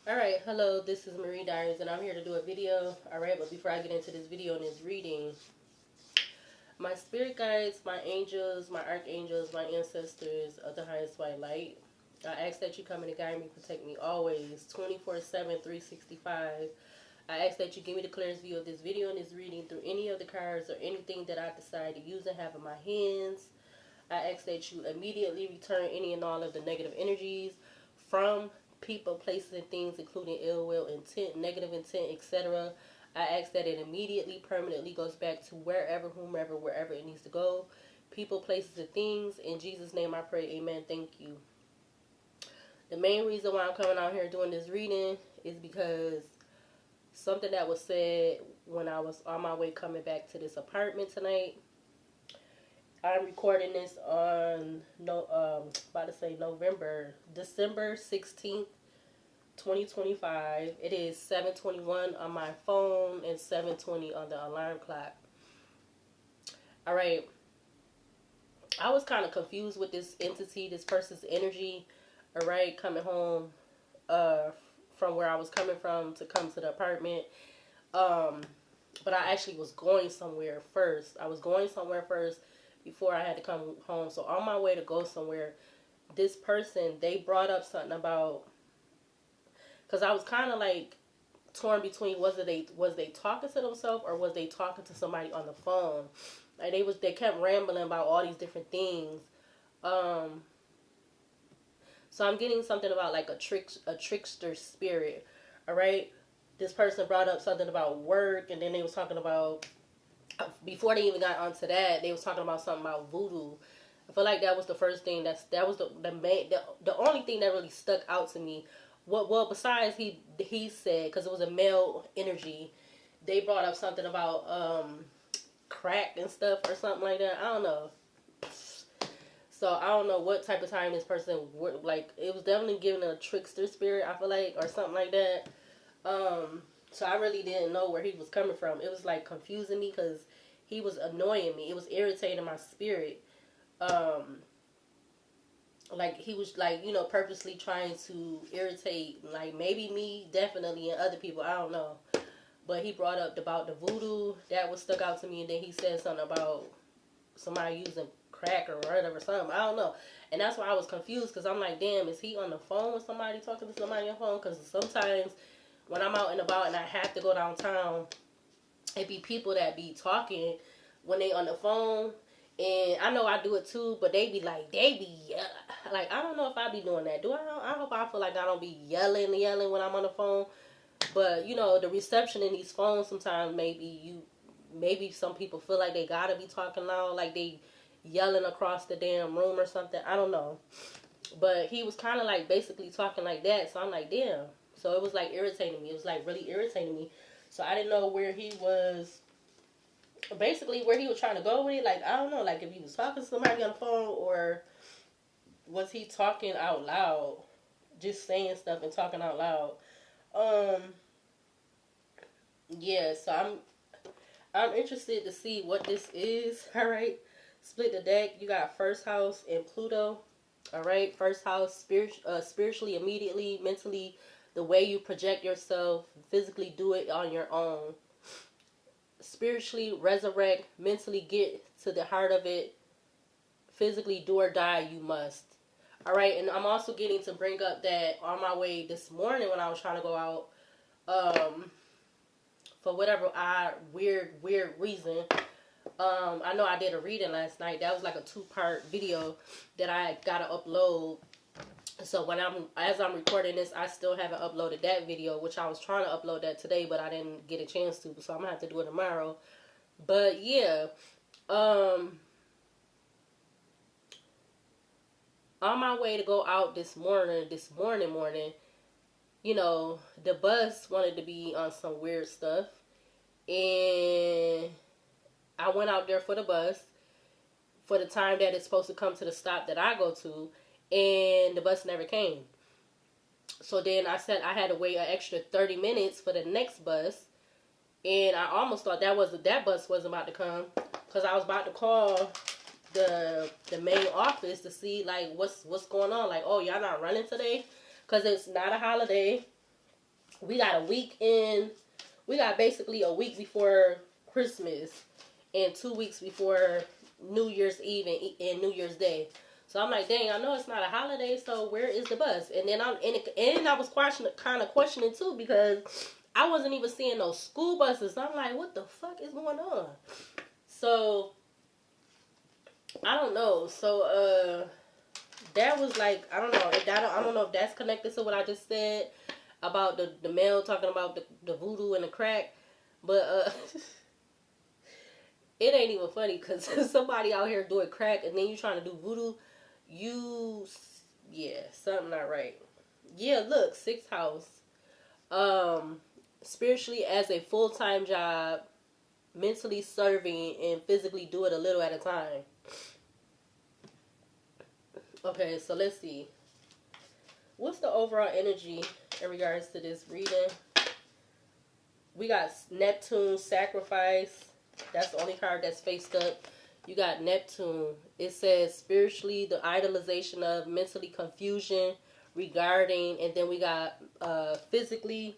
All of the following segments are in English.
Alright, hello, this is Marie Diaries, and I'm here to do a video. Alright, but before I get into this video and this reading, my spirit guides, my angels, my archangels, my ancestors of the highest white light, I ask that you come in and guide me, protect me always, 24/7, 365. I ask that you give me the clearest view of this video and this reading through any of the cards or anything that I decide to use and have in my hands. I ask that you immediately return any and all of the negative energies from people, places, and things, including ill will, intent, negative intent, etc. I ask that it immediately, permanently goes back to wherever, whomever, wherever it needs to go. People, places, and things. In Jesus' name I pray, amen. Thank you. The main reason why I'm coming out here doing this reading is because something that was said when I was on my way coming back to this apartment tonight. I'm recording this on December 16th, 2025. It is 7:21 on my phone and 7:20 on the alarm clock. All right. I was kind of confused with this entity, this person's energy. All right, coming home from where I was coming from to come to the apartment. But I actually was going somewhere first. I was going somewhere first before I had to come home. So on my way to go somewhere, this person, they brought up something about, because I was kind of like torn between was they talking to themselves or was they talking to somebody on the phone. Like they kept rambling about all these different things. So I'm getting something about like a trickster spirit. All right. This person brought up something about work, and then they was talking about, before they even got onto that, they was talking about something about voodoo. I feel like that was the first thing that was the only thing that really stuck out to me. Well, besides he said, because it was a male energy, they brought up something about crack and stuff or something like that. I don't know. So I don't know what type of time this person worked. Like, it was definitely giving a trickster spirit, I feel like, or something like that. So I really didn't know where he was coming from. It was like confusing me because he was annoying me. It was irritating my spirit. Like he was like, purposely trying to irritate, like maybe me, definitely, and other people. I don't know. But he brought up about the voodoo. That was stuck out to me. And then he said something about somebody using crack or whatever, something. I don't know. And that's why I was confused, because I'm like, damn, is he on the phone with somebody, talking to somebody on the phone? Because sometimes when I'm out and about and I have to go downtown, it be people that be talking when they on the phone. And I know I do it too, but they be like, like, I don't know if I be doing that. Do I? I hope I feel like I don't be yelling when I'm on the phone. But, the reception in these phones sometimes, maybe some people feel like they gotta be talking loud, like they yelling across the damn room or something. I don't know. But he was kind of like basically talking like that. So I'm like, damn. So it was like irritating me. It was like really irritating me. So I didn't know where he was, basically where he was trying to go with it. Like, I don't know, like if he was talking to somebody on the phone, or was he talking out loud, just saying stuff and talking out loud. Um, yeah. So I'm interested to see what this is. All right. Split the deck. You got first house and Pluto. All right. First house, spiritually, immediately, mentally, the way you project yourself, physically do it on your own. Spiritually, resurrect, mentally get to the heart of it. Physically, do or die, you must. All right. And I'm also getting to bring up that on my way this morning when I was trying to go out, for whatever odd, weird reason, I know I did a reading last night. That was like a 2-part video that I gotta upload. So as I'm recording this, I still haven't uploaded that video, which I was trying to upload that today, but I didn't get a chance to. So I'm gonna have to do it tomorrow. But yeah, on my way to go out this morning, the bus wanted to be on some weird stuff, and I went out there for the bus for the time that it's supposed to come to the stop that I go to, and the bus never came. So then I said I had to wait an extra 30 minutes for the next bus, and I almost thought that bus wasn't about to come, because I was about to call the main office to see like what's going on. Like, oh, y'all not running today because it's not a holiday. We got a week in. We got basically a week before Christmas and 2 weeks before New Year's Eve and New Year's Day. So I'm like, dang, I know it's not a holiday, so where is the bus? And then I was kind of questioning too, because I wasn't even seeing no school buses. I'm like, what the fuck is going on? So I don't know. So that was like, I don't know. I don't know if that's connected to what I just said about the male talking about the voodoo and the crack, but it ain't even funny, because somebody out here doing crack and then you trying to do voodoo. Yeah, something not right. Yeah, look, sixth house. Spiritually as a full-time job, mentally serving, and physically do it a little at a time. Okay, so let's see. What's the overall energy in regards to this reading? We got Neptune, sacrifice. That's the only card that's faced up. You got Neptune. It says spiritually, the idolization of, mentally confusion regarding, and then we got physically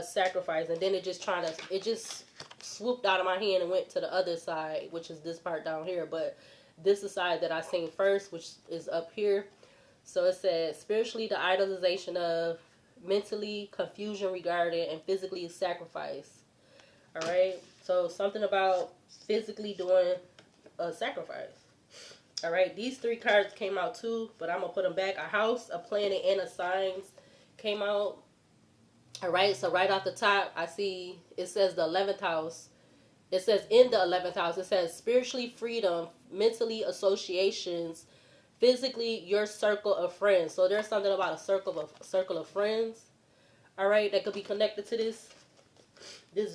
sacrifice, and then it just swooped out of my hand and went to the other side, which is this part down here. But this is the side that I seen first, which is up here. So it says spiritually, the idolization of, mentally confusion regarding, and physically sacrifice. All right, so something about physically doing a sacrifice. All right, these three cards came out too, but I'm gonna put them back. A house, a planet, and a signs came out. All right, so right off the top, I see it says the 11th house. It says in the 11th house, it says spiritually freedom, mentally associations, physically your circle of friends. So there's something about a circle of friends. All right, that could be connected to this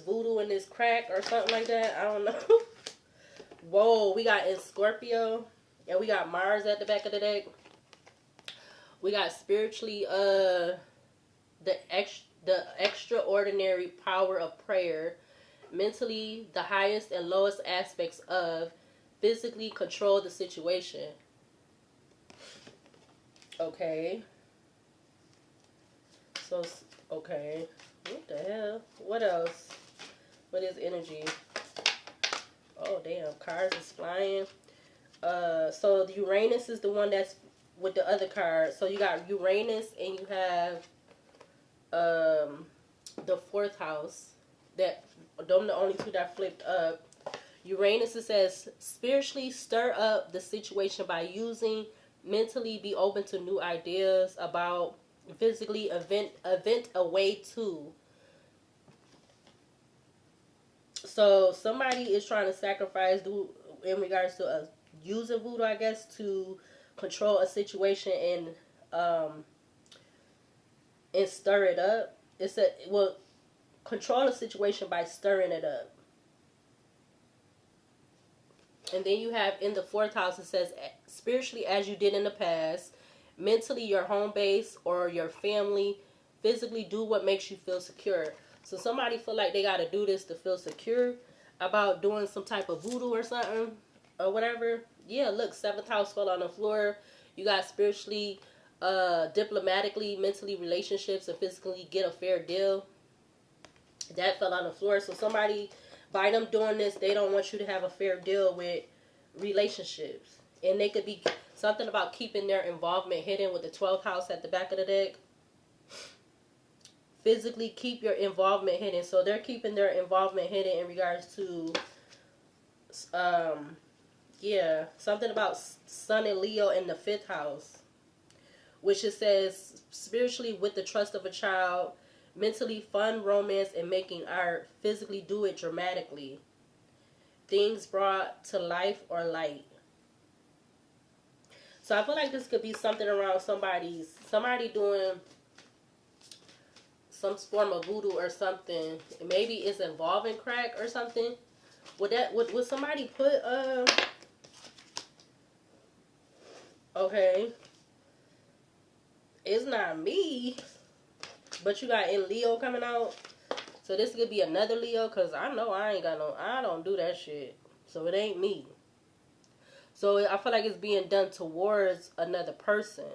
voodoo and this crack or something like that. I don't know. Whoa, we got in Scorpio, and we got Mars at the back of the deck. We got spiritually the extraordinary power of prayer, mentally the highest and lowest aspects of, physically control the situation. Okay. So, okay. What the hell? What else? What is energy? Oh, damn. Cards is flying. So the Uranus is the one that's with the other card. So you got Uranus, and you have the fourth house. That them the only two that flipped up. Uranus, it says spiritually stir up the situation by using, mentally be open to new ideas about, physically event a way to. So somebody is trying to sacrifice in regards to using voodoo, I guess, to control a situation and stir it up. Control a situation by stirring it up. And then you have in the fourth house, it says spiritually as you did in the past, mentally your home base or your family, physically do what makes you feel secure. So somebody feel like they got to do this to feel secure about doing some type of voodoo or something or whatever. Yeah, look, seventh house fell on the floor. You got spiritually, diplomatically, mentally, relationships, and physically get a fair deal. That fell on the floor. So somebody, by them doing this, they don't want you to have a fair deal with relationships. And they could be something about keeping their involvement hidden with the 12th house at the back of the deck. Physically keep your involvement hidden. So they're keeping their involvement hidden in regards to, something about Sun and Leo in the 5th house. Which it says spiritually with the trust of a child, mentally fun, romance, and making art, physically do it dramatically. Things brought to life or light. So I feel like this could be something around somebody doing some form of voodoo or something. Maybe it's involving crack or something. Would somebody put okay. It's not me. But you got in Leo coming out. So this could be another Leo, because I know I don't do that shit. So it ain't me. So I feel like it's being done towards another person.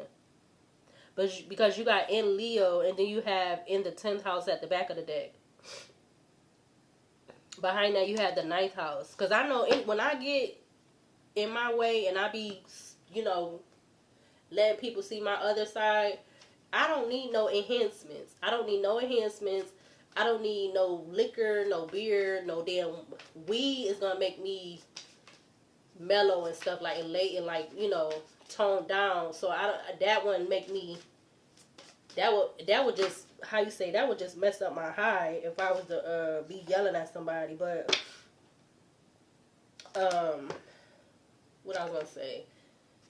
But because you got in Leo, and then you have in the 10th house at the back of the deck. Behind that, you have the 9th house. Because I know when I get in my way and I be, you know, letting people see my other side, I don't need no enhancements. I don't need no enhancements. I don't need no liquor, no beer, no damn weed is going to make me mellow and stuff like, and late and like, you know, toned down. So that wouldn't make me, that would just, how you say, that would just mess up my high if I was to be yelling at somebody. But what I was gonna say,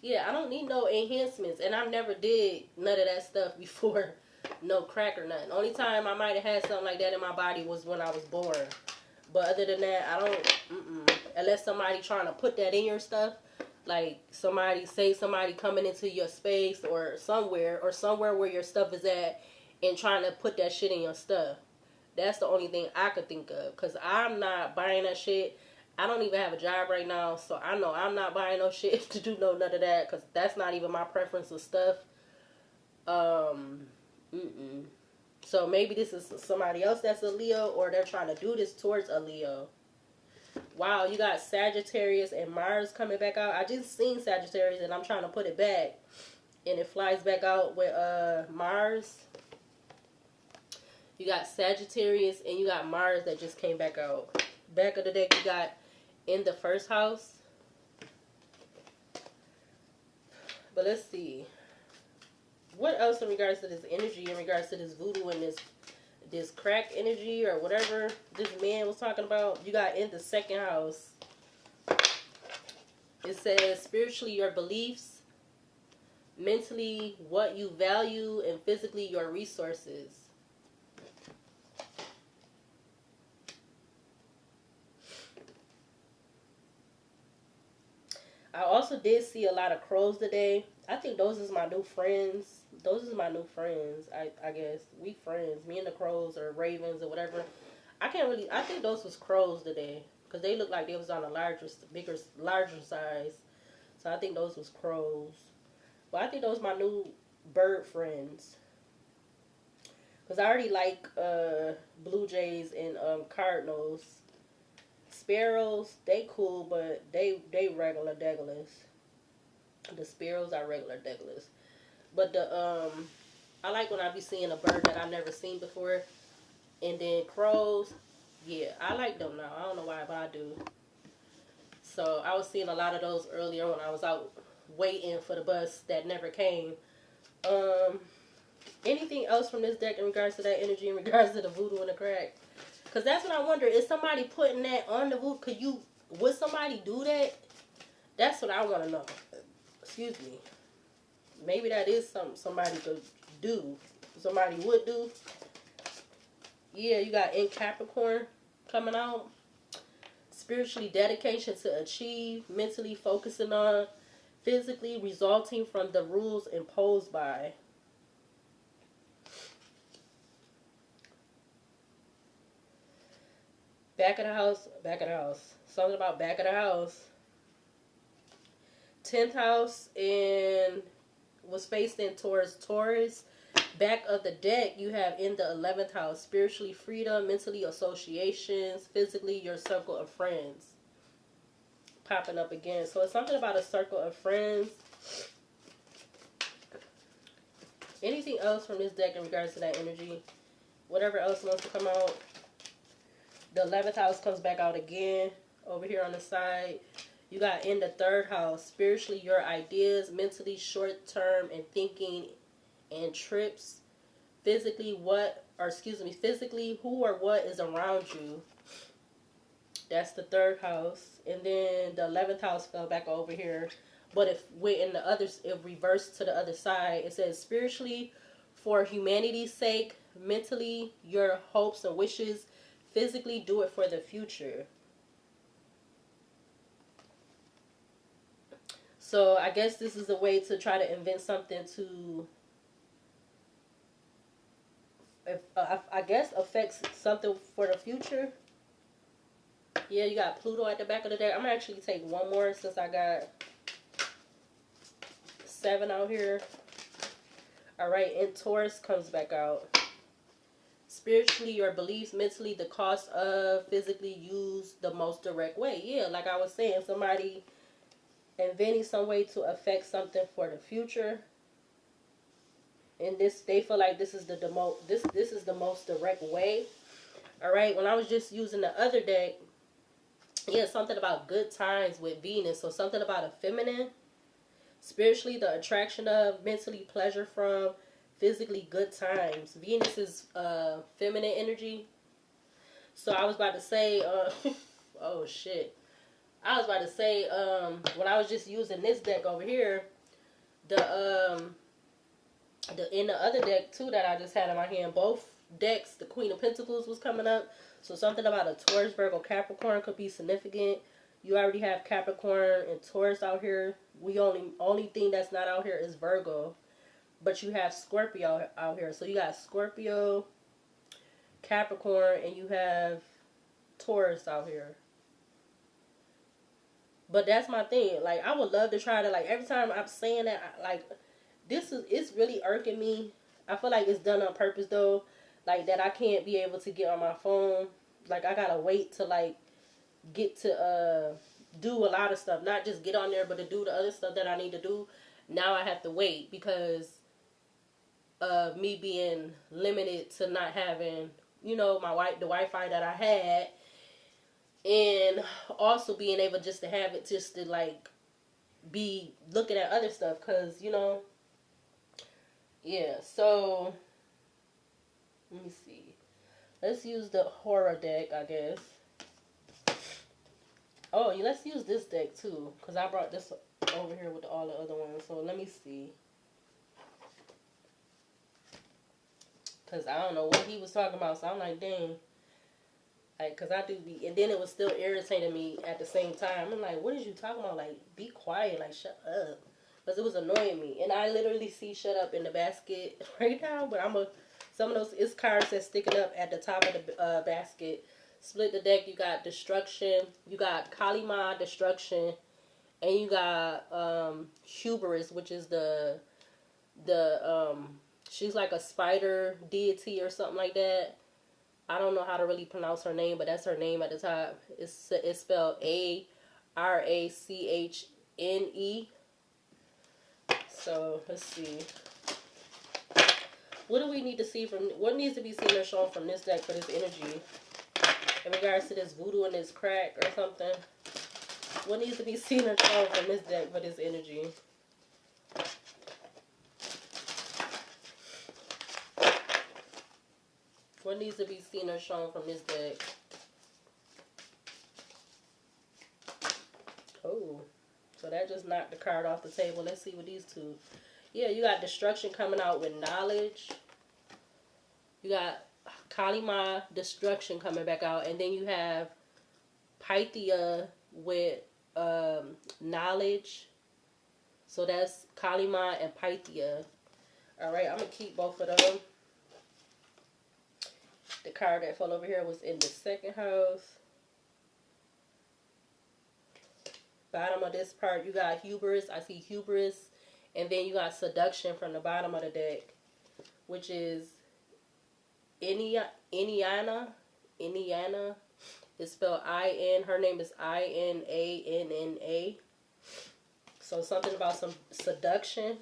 yeah, I don't need no enhancements, and I never did none of that stuff before. No crack or nothing. Only time I might have had something like that in my body was when I was born. But other than that, I don't, unless somebody trying to put that in your stuff, like somebody coming into your space or somewhere where your stuff is at and trying to put that shit in your stuff. That's the only thing I could think of, because I'm not buying that shit. I don't even have a job right now, so I know I'm not buying no shit to do none of that, because that's not even my preference of stuff. So maybe this is somebody else that's a Leo, or they're trying to do this towards a Leo. Wow, you got Sagittarius and Mars coming back out. I just seen Sagittarius and I'm trying to put it back, and it flies back out with Mars. You got Sagittarius and you got Mars that just came back out. Back of the deck, you got in the first house. But let's see. What else in regards to this energy, in regards to this voodoo and this crack energy or whatever this man was talking about? You got in the second house. It says spiritually your beliefs, mentally what you value, and physically your resources. I also did see a lot of crows today. I think those is my new friends. Those is my new friends. I guess we friends. Me and the crows or ravens or whatever. I think those was crows today, because they looked like they was on a larger size. So I think those was crows. But I think those my new bird friends. Because I already like blue jays and cardinals. Sparrows, they cool, but they regular degulas. The sparrows are regular degulas. But I like when I be seeing a bird that I've never seen before. And then crows, yeah, I like them now. I don't know why, but I do. So I was seeing a lot of those earlier when I was out waiting for the bus that never came. Anything else from this deck in regards to that energy, in regards to the voodoo and the crack? Because that's what I wonder. Is somebody putting that on the voodoo? Would somebody do that? That's what I want to know. Excuse me. Maybe that is something somebody could do. Somebody would do. Yeah, you got in Capricorn coming out. Spiritually, dedication to achieve. Mentally, focusing on. Physically, resulting from the rules imposed by. Back of the house. Something about back of the house. 10th house and was faced in towards Taurus. Back of the deck, you have in the 11th house, spiritually freedom, mentally associations, physically your circle of friends. Popping up again. So it's something about a circle of friends. Anything else from this deck in regards to that energy? Whatever else wants to come out. The 11th house comes back out again over here on the side. You got in the 3rd house, spiritually your ideas, mentally short term and thinking and trips. Physically physically who or what is around you. That's the 3rd house. And then the 11th house fell back over here. But if we're in the others, it reversed to the other side. It says spiritually for humanity's sake, mentally your hopes and wishes, physically do it for the future. So I guess this is a way to try to invent something to, I guess, affects something for the future. Yeah, you got Pluto at the back of the deck. I'm going to actually take one more since I got 7 out here. All right, and Taurus comes back out. Spiritually, your beliefs, mentally, the cost of, physically use the most direct way. Yeah, like I was saying, somebody inventing some way to affect something for the future. And this, they feel like this is this is the most direct way. All right, when I was just using the other deck, yeah, something about good times with Venus. So something about a feminine. Spiritually, the attraction of, mentally, pleasure from, physically, good times. Venus is feminine energy. So I was about to say, oh shit. I was about to say, when I was just using this deck over here, the in the other deck too that I just had in my hand, both decks, the Queen of Pentacles was coming up. So something about a Taurus, Virgo, Capricorn could be significant. You already have Capricorn and Taurus out here. We only thing that's not out here is Virgo. But you have Scorpio out here. So you got Scorpio, Capricorn, and you have Taurus out here. But that's my thing. Like, I would love to try to, like, every time I'm saying that, like, it's really irking me. I feel like it's done on purpose, though. Like, that I can't be able to get on my phone. Like, I gotta wait to, like, get to, do a lot of stuff. Not just get on there, but to do the other stuff that I need to do. Now I have to wait because of me being limited to not having, you know, the Wi-Fi that I had. And also being able just to have it just to, like, be looking at other stuff. Because, you know, yeah. So, let me see. Let's use the horror deck, I guess. Oh, let's use this deck, too. Because I brought this over here with all the other ones. So, let me see. Because I don't know what he was talking about. So, I'm like, dang. Like, because I do be, and then it was still irritating me at the same time. I'm like, what is you talking about? Like, be quiet. Like, shut up. Because it was annoying me. And I literally see shut up in the basket right now. But some of those, it's cards that's sticking up at the top of the basket. Split the deck. You got Destruction. You got Kalima, Destruction. And you got Hubris, which is she's like a spider deity or something like that. I don't know how to really pronounce her name, but that's her name at the top. It's spelled Arachne. So let's see. What do we need to see what needs to be seen or shown from this deck for this energy? In regards to this voodoo and this crack or something. What needs to be seen or shown from this deck for this energy? What needs to be seen or shown from this deck? Oh, so that just knocked the card off the table. Let's see what these two. Yeah, you got Destruction coming out with Knowledge. You got Kalima, Destruction coming back out. And then you have Pythia with Knowledge. So that's Kalima and Pythia. Alright, I'm going to keep both of them. The card that fell over here was in the second house. Bottom of this part, you got Hubris. I see Hubris. And then you got Seduction from the bottom of the deck, which is Indiana. It's spelled I-N. Her name is I-N-A-N-N-A. So something about some seduction.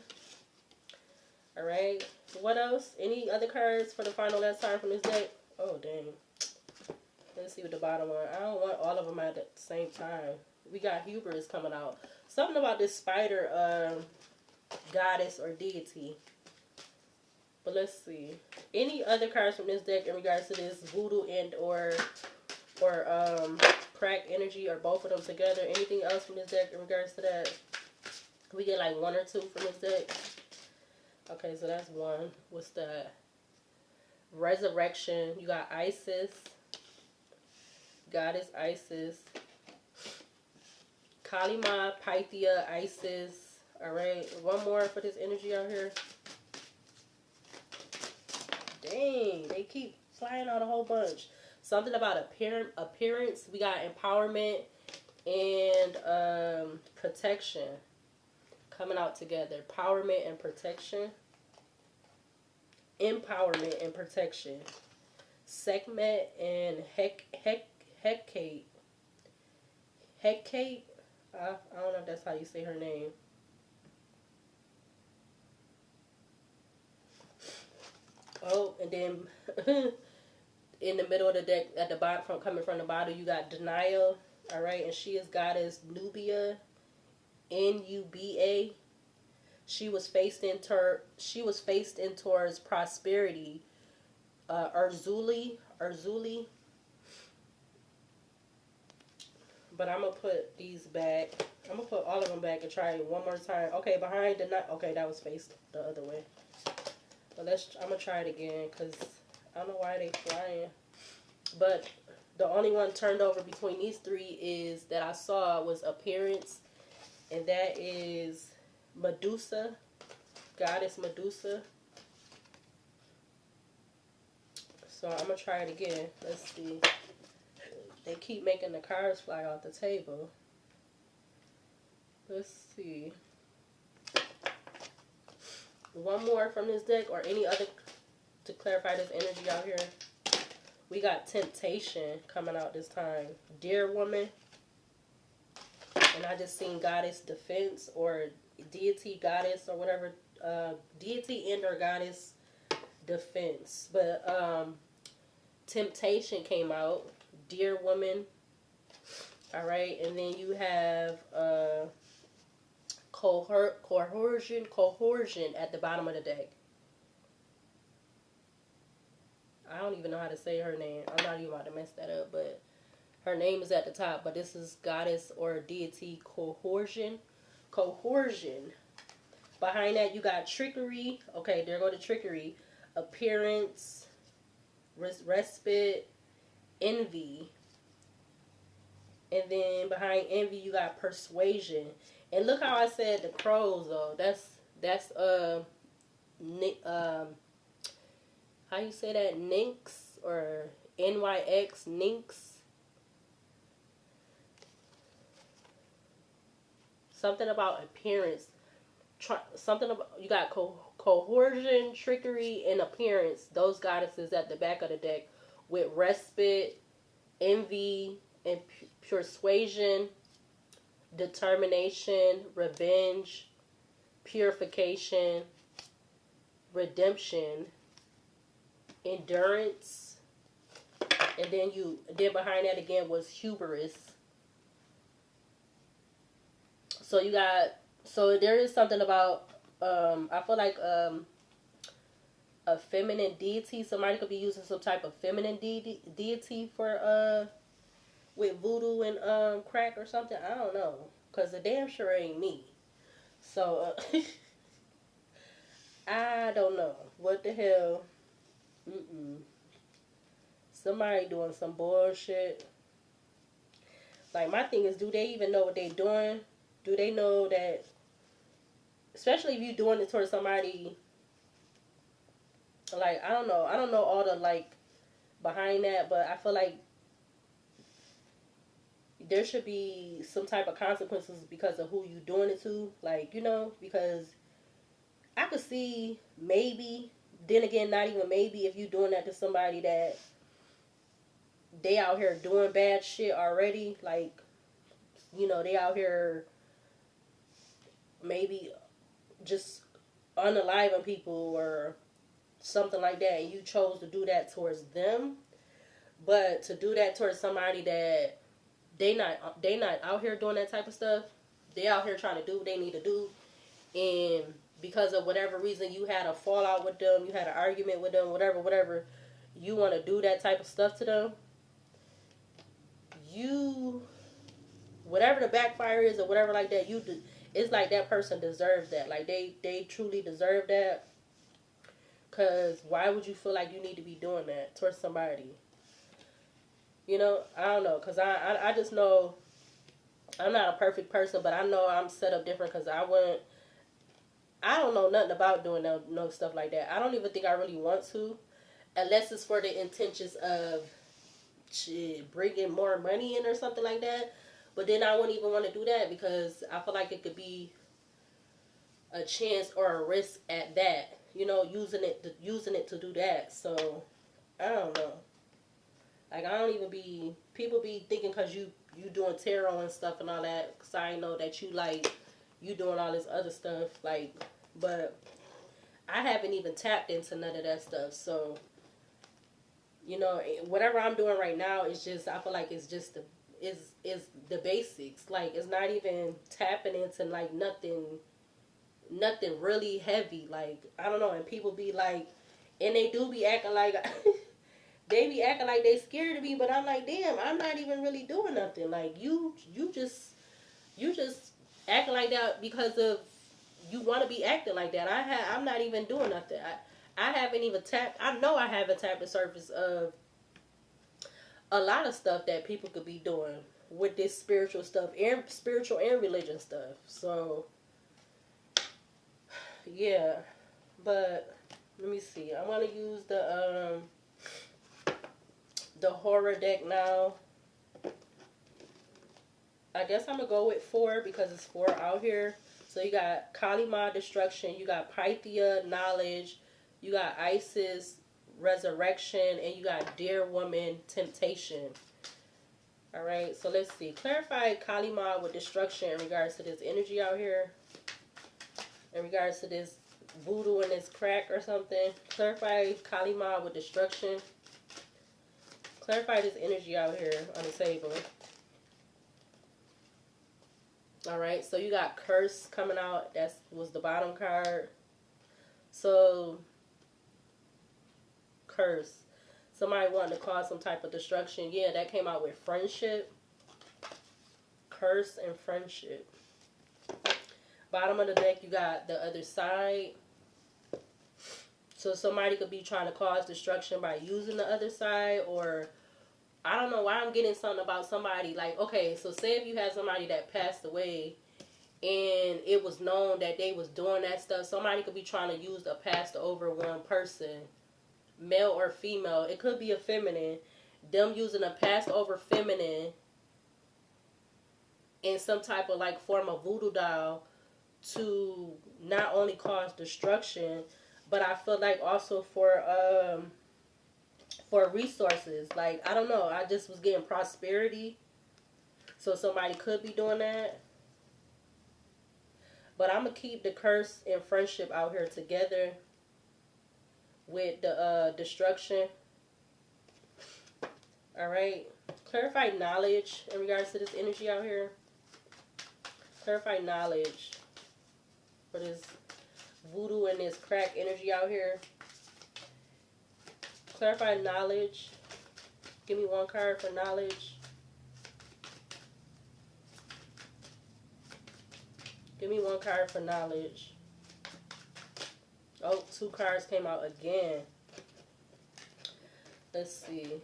Alright. What else? Any other cards for the final last time from this deck? Oh, dang. Let's see what the bottom one. I don't want all of them at the same time. We got Hubris coming out. Something about this spider goddess or deity. But let's see. Any other cards from this deck in regards to this voodoo and or crack energy, or both of them together? Anything else from this deck in regards to that? We get like one or two from this deck. Okay, so that's one. What's that? Resurrection. You got Isis. Goddess Isis. Kalima, Pythia, Isis. Alright, one more for this energy out here. Dang, they keep flying out a whole bunch. Something about appearance. We got empowerment and protection coming out together. Empowerment and protection. empowerment and protection. Sekhmet and Hecate. Hecate. I don't know if that's how you say her name. Oh, and then in the middle of the deck, at the bottom, coming from the bottom, you got Denial. All right, and she is goddess Nubia, Nuba. She was faced in towards prosperity. Urzuli. But I'm gonna put these back. I'm gonna put all of them back and try it one more time. Okay, behind the night. Okay, that was faced the other way. But I'm gonna try it again because I don't know why they flying. But the only one turned over between these three is that I saw was appearance, and that is Medusa, goddess Medusa. So I'm gonna try it again. Let's see. They keep making the cards fly off the table. Let's see. One more from this deck or any other to clarify this energy out here. We got Temptation coming out this time. Dear Woman. And I just seen Goddess Defense or Deity Goddess or whatever. Deity and or Goddess Defense. But Temptation came out. Dear Woman. Alright. And then you have Coercion at the bottom of the deck. I don't even know how to say her name. I'm not even about to mess that up, but her name is at the top. But this is Goddess or Deity Coercion. Behind that, you got Trickery. Okay, there go the Trickery. Appearance. Respite. Envy. And then behind Envy, you got Persuasion. And look how I said the crows, though. That's how you say that? Nynx or NYX, Nynx. Something about appearance. Something about, you got coercion, trickery, and appearance. Those goddesses at the back of the deck with respite, envy, and persuasion, determination, revenge, purification, redemption, endurance, and then behind that again was hubris. So there is something about I feel like a feminine deity. Somebody could be using some type of feminine deity for with voodoo and crack or something. I don't know, cause the damn sure ain't me. So I don't know what the hell. Somebody doing some bullshit. Like, my thing is, do they even know what they doing? Do they know that, especially if you doing it towards somebody, like, I don't know all the, like, behind that, but I feel like there should be some type of consequences because of who you doing it to, like, because I could see maybe, then again, not even maybe, if you doing that to somebody that they out here doing bad shit already, like, they out here maybe just unaliving people or something like that, and you chose to do that towards them. But to do that towards somebody that they not out here doing that type of stuff, they out here trying to do what they need to do, and because of whatever reason you had a fallout with them, you had an argument with them, whatever, you want to do that type of stuff to them, whatever the backfire is or whatever like that, it's like that person deserves that. Like, they truly deserve that. Because why would you feel like you need to be doing that towards somebody? I don't know. Because I just know I'm not a perfect person, but I know I'm set up different because I don't know nothing about doing no stuff like that. I don't even think I really want to, unless it's for the intentions of bringing more money in or something like that. But then I wouldn't even want to do that because I feel like it could be a chance or a risk at that you know, using it to do that. So I don't know. Like, I don't even be, people be thinking because you doing tarot and stuff and all that, because I know that you, like, you doing all this other stuff, like, but I haven't even tapped into none of that stuff. So, you know, whatever I'm doing right now is just, I feel like it's just is the basics. Like, it's not even tapping into, like, nothing really heavy. Like, I don't know, and people be like, and they do be acting like, they be acting like they scared of me, but I'm like, damn, I'm not even really doing nothing. Like, you just acting like that because of, you want to be acting like that. I'm not even doing nothing. I haven't even tapped. I know I haven't tapped the surface of a lot of stuff that people could be doing with this spiritual stuff and spiritual and religion stuff. So yeah, but let me see. I want to use the horror deck now. I guess I'm gonna go with 4 because it's 4 out here. So you got Kalima, destruction. You got Pythia, knowledge. You got Isis, resurrection, and you got dear woman, temptation. All right. So let's see. Clarify Kalima with destruction in regards to this energy out here. In regards to this voodoo and this crack or something. Clarify Kalima with destruction. Clarify this energy out here on the table. Alright, so you got curse coming out. That was the bottom card. So, curse. Somebody wanting to cause some type of destruction. Yeah, that came out with friendship. Curse and friendship. Bottom of the deck, you got the other side. So somebody could be trying to cause destruction by using the other side, or I don't know why I'm getting something about somebody. Like, okay, so say if you had somebody that passed away and it was known that they was doing that stuff, somebody could be trying to use the passed over one person, male or female. It could be a feminine. Them using a passed over feminine in some type of like form of voodoo doll to not only cause destruction, but I feel like also for resources. Like, I don't know, I just was getting prosperity, so somebody could be doing that. But I'm gonna keep the curse and friendship out here together with the destruction. All right, clarify knowledge in regards to this energy out here. Clarify knowledge for this voodoo and this crack energy out here. Clarify knowledge. Give me one card for knowledge. Give me one card for knowledge. Oh, 2 cards came out again. Let's see.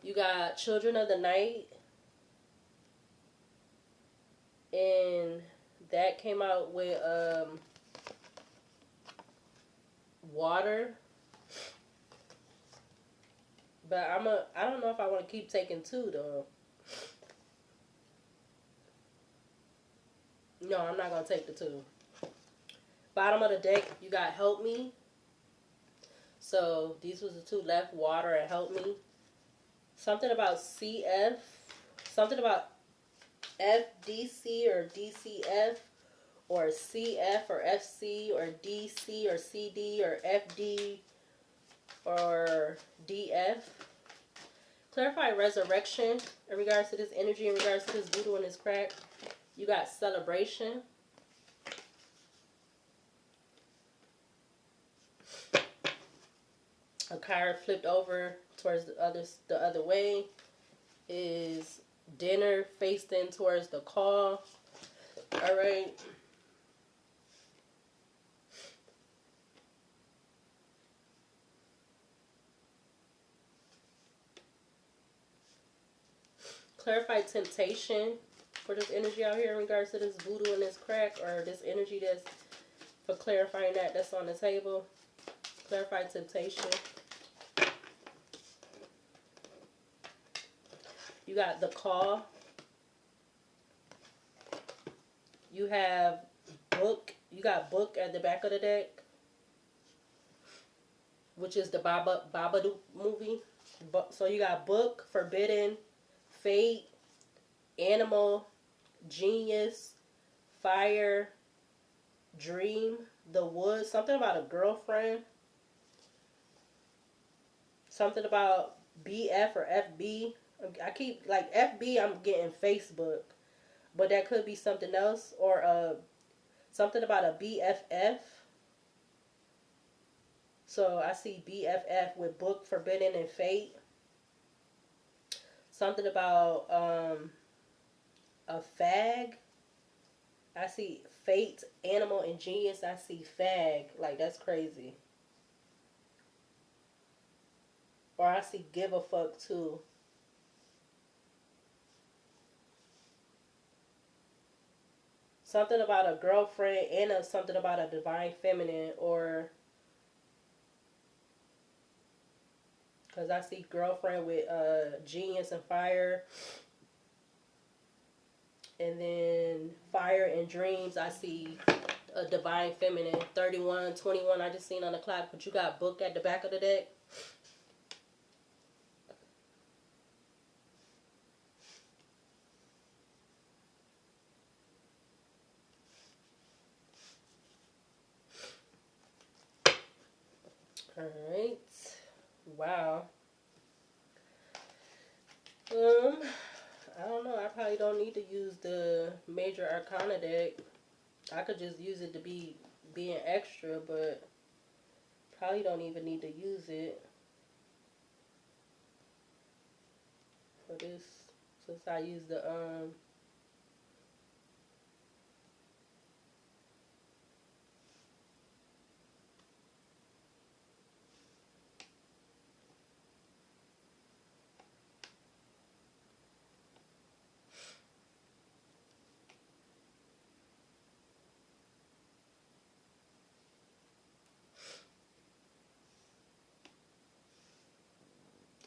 You got Children of the Night. And that came out with water. But I don't know if I want to keep taking 2 though. No, I'm not going to take the 2. Bottom of the deck, you got Help Me. So these was the 2 left, water and Help Me. Something about CF. Something about FDC or DCF. Or CF or FC or DC or CD or FD or DF. Clarify resurrection in regards to this energy, in regards to this voodoo and this crack. You got celebration. A card flipped over towards the other way is dinner, faced in towards the call. All right. Clarify temptation for this energy out here in regards to this voodoo and this crack, or this energy that's, for clarifying that's on the table. Clarify temptation. You got the call. You have book. You got book at the back of the deck. which is the Babadook movie. So you got Book, Forbidden, Fate, Animal, Genius, Fire, Dream, The Woods, something about a girlfriend, something about BF or FB. I keep like FB. I'm getting Facebook, but that could be something else, or something about a BFF. So I see BFF with Book, Forbidden, and Fate. Something about a fag. I see Fate, Animal, and Genius. I see fag. Like, that's crazy. Or I see give a fuck too. Something about a girlfriend and something about a divine feminine, or because I see girlfriend with Genius and Fire, and then Fire and Dreams. I see a divine feminine. 31, 21. I just seen on the clock, but you got Book at the back of the deck. All right. Wow. I don't know. I probably don't need to use the Major Arcana deck. I could just use it to be being extra, but probably don't even need to use it for this, since I use the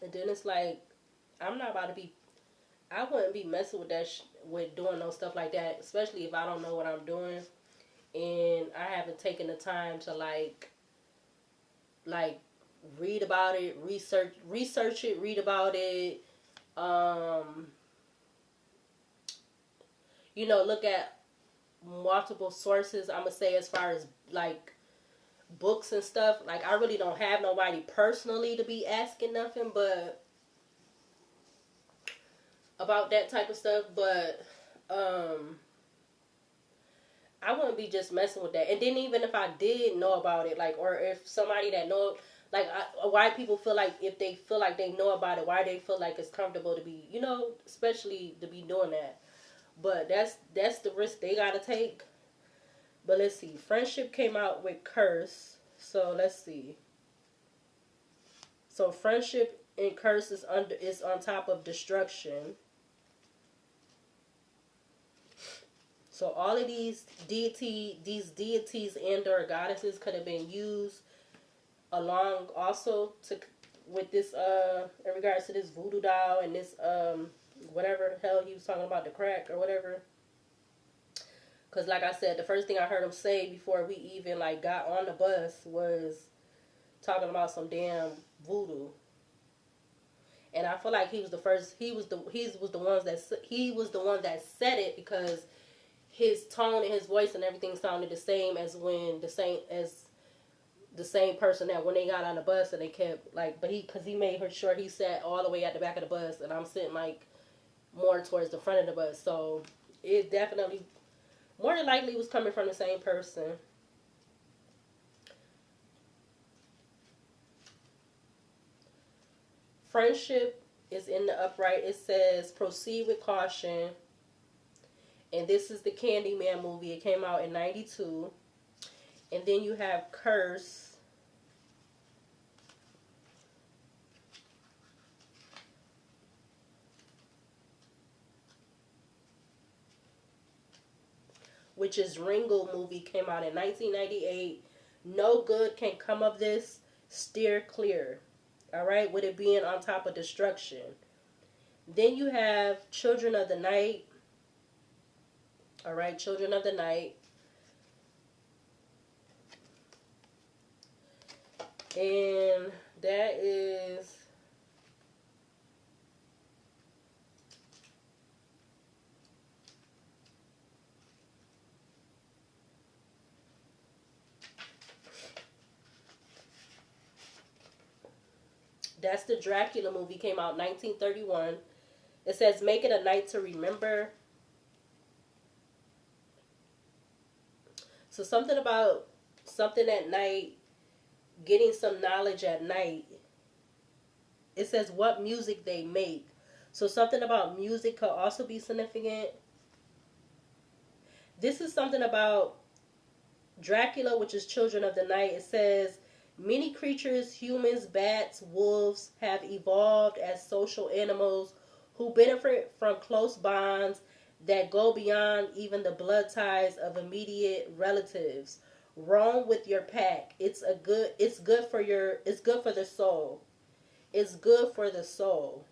and then it's like I'm not about to be. I wouldn't be messing with that with doing no stuff like that, especially if I don't know what I'm doing and I haven't taken the time to like read about it, research it, read about it. Um, look at multiple sources. I'm gonna say as far as like books and stuff. Like I really don't have nobody personally to be asking nothing, but about that type of stuff. But I wouldn't be just messing with that. And then even if I did know about it, like, or if somebody that know, like, why people feel like if they feel like they know about it, why they feel like it's comfortable to be, especially to be doing that. But that's the risk they gotta take. But let's see. Friendship came out with Curse. So let's see. So Friendship and Curse is on top of Destruction. So all of these deities and/or goddesses could have been used along also to with this in regards to this voodoo doll and this whatever hell he was talking about, the crack or whatever. Because like I said, the first thing I heard him say before we even like got on the bus was talking about some damn voodoo. And I feel like he was the first. He was the one that said it, because his tone and his voice and everything sounded the same as the same person that when they got on the bus and they kept like, but because he made sure he sat all the way at the back of the bus and I'm sitting like more towards the front of the bus, so it definitely more than likely was coming from the same person. Friendship is in the upright. It says proceed with caution. And this is the Candyman movie. It came out in 92. And then you have Curse. Which is Ringo movie. Came out in 1998. No good can come of this. Steer clear. Alright? With it being on top of Destruction. Then you have Children of the Night. Alright? Children of the Night. And that is, that's the Dracula movie, came out 1931. It says, make it a night to remember. So something about something at night, getting some knowledge at night. It says what music they make. So something about music could also be significant. This is something about Dracula, which is Children of the Night. It says many creatures, humans, bats, wolves, have evolved as social animals who benefit from close bonds that go beyond even the blood ties of immediate relatives. Roam with your pack. It's good for the soul. It's good for the soul.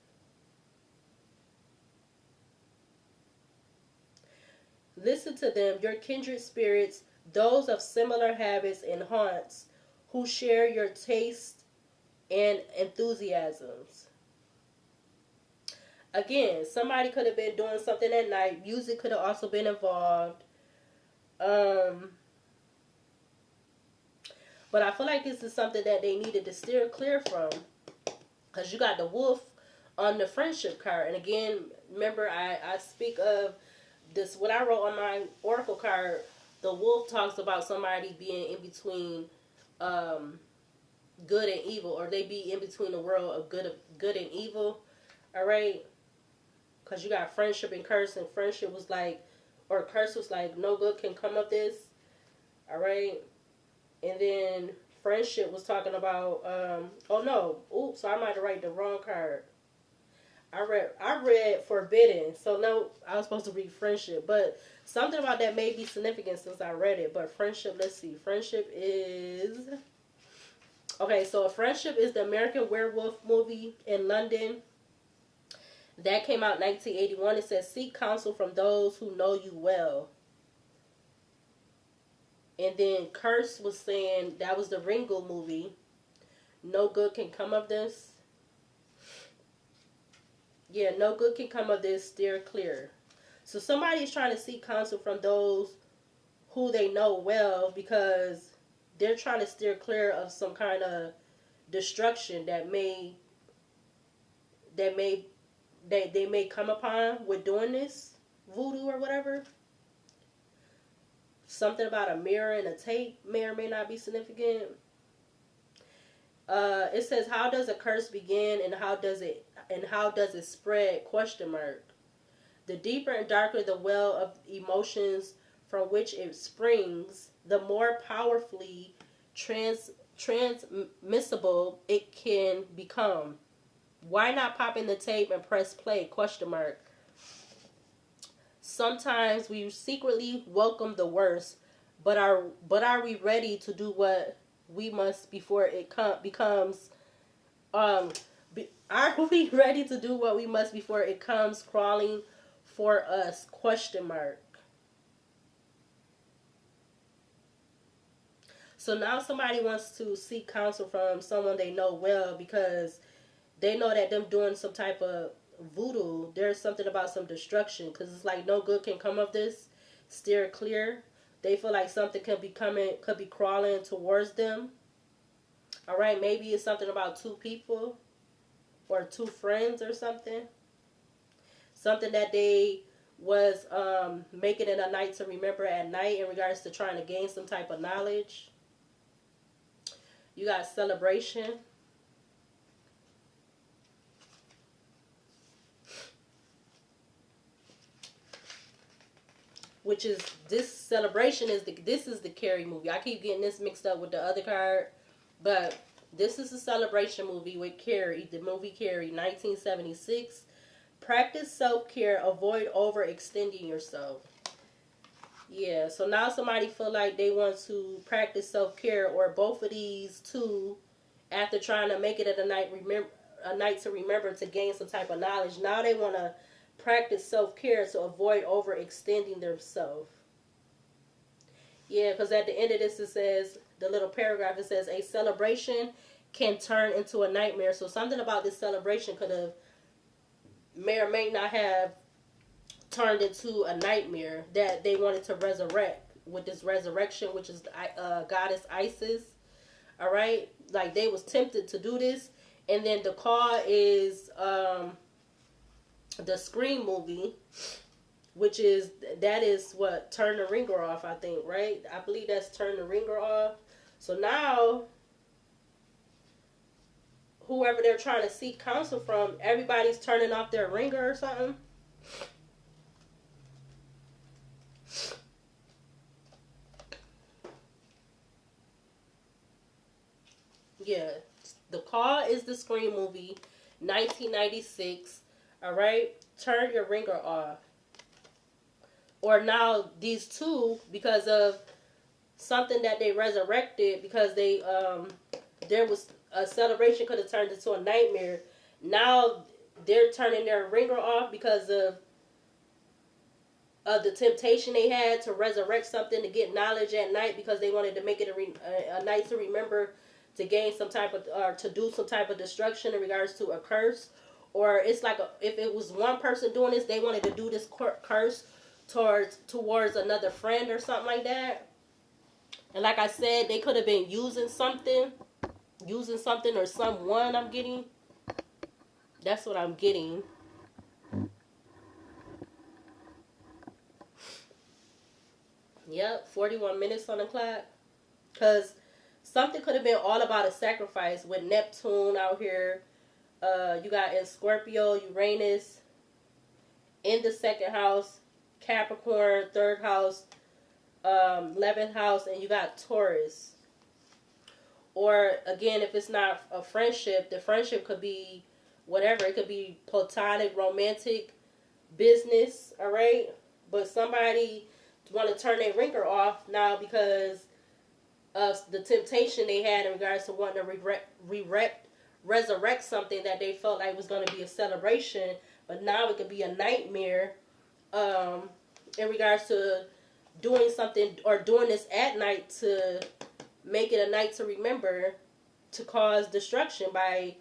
Listen to them, your kindred spirits, those of similar habits and haunts, who share your tastes and enthusiasms. Again, somebody could have been doing something at night. Music could have also been involved. Um, but I feel like this is something that they needed to steer clear from. Because you got the wolf on the friendship card. And again, remember, I speak of this, what I wrote on my oracle card. The wolf talks about somebody being in between good and evil, or they be in between the world of good and evil. All right, because you got friendship and curse, and friendship was like, or curse was like, no good can come of this. All right, and then friendship was talking about oh no, oops, I might have written the wrong card. I read forbidden, so no, I was supposed to read friendship, but something about that may be significant since I read it. But friendship, let's see, friendship is okay. So friendship is the American Werewolf movie in London that came out in 1981. It says seek counsel from those who know you well. And then Curse was saying that was the Ringo movie. No good can come of this. Yeah, no good can come of this. Steer clear. So somebody's trying to seek counsel from those who they know well because they're trying to steer clear of some kind of destruction that they may come upon with doing this voodoo or whatever. Something about a mirror and a tape may or may not be significant. It says, how does a curse begin and how does it spread? Question mark. The deeper and darker the well of emotions from which it springs, the more powerfully transmissible it can become. Why not pop in the tape and press play? Question mark. Sometimes we secretly welcome the worst, but are we ready to do what we must before it becomes are we ready to do what we must before it comes crawling for us? Question mark. So now somebody wants to seek counsel from someone they know well because they know that them doing some type of voodoo, there's something about some destruction because it's like no good can come of this. Steer clear. They feel like something could be crawling towards them. All right, maybe it's something about two people or two friends or something. Something that they was making it a night to remember at night in regards to trying to gain some type of knowledge. You got celebration. Which is this celebration is this is the Carrie movie. I keep getting this mixed up with the other card, but this is a celebration movie with Carrie, the movie Carrie, 1976. Practice self-care, avoid overextending yourself. Yeah, so now somebody feel like they want to practice self-care, or both of these two, after trying to make it at a night to remember to gain some type of knowledge. Now they want to practice self-care to avoid overextending themselves. Yeah, because at the end of this it says, the little paragraph, it says, a celebration can turn into a nightmare. So something about this celebration could have, may or may not have, turned into a nightmare that they wanted to resurrect with this resurrection, which is goddess Isis. All right, like they was tempted to do this, and then the call is the Scream movie, which is that is what Turn the Ringer Off. I think, right? I believe that's Turn the Ringer Off. So now, whoever they're trying to seek counsel from, everybody's turning off their ringer or something. Yeah, the call is the Scream movie, 1996. All right, turn your ringer off. Or now these two, because of something that they resurrected, because they there was a celebration could have turned into a nightmare. Now they're turning their ringer off because of the temptation they had to resurrect something to get knowledge at night, because they wanted to make it a night to remember, to gain some type of, or to do some type of destruction in regards to a curse. Or it's like if it was one person doing this, they wanted to do this curse towards another friend or something like that. And like I said, they could have been using something or someone. I'm getting. That's what I'm getting. Yep, 41 minutes on the clock. Because something could have been all about a sacrifice with Neptune out here. You got in Scorpio, Uranus in the second house, Capricorn, third house, 11th house, and you got Taurus. Or again, if it's not a friendship, the friendship could be whatever. It could be platonic, romantic, business, all right? But somebody want to turn their ringer off now because of the temptation they had in regards to wanting to resurrect something that they felt like was going to be a celebration, but now it could be a nightmare in regards to doing something or doing this at night to make it a night to remember, to cause destruction by,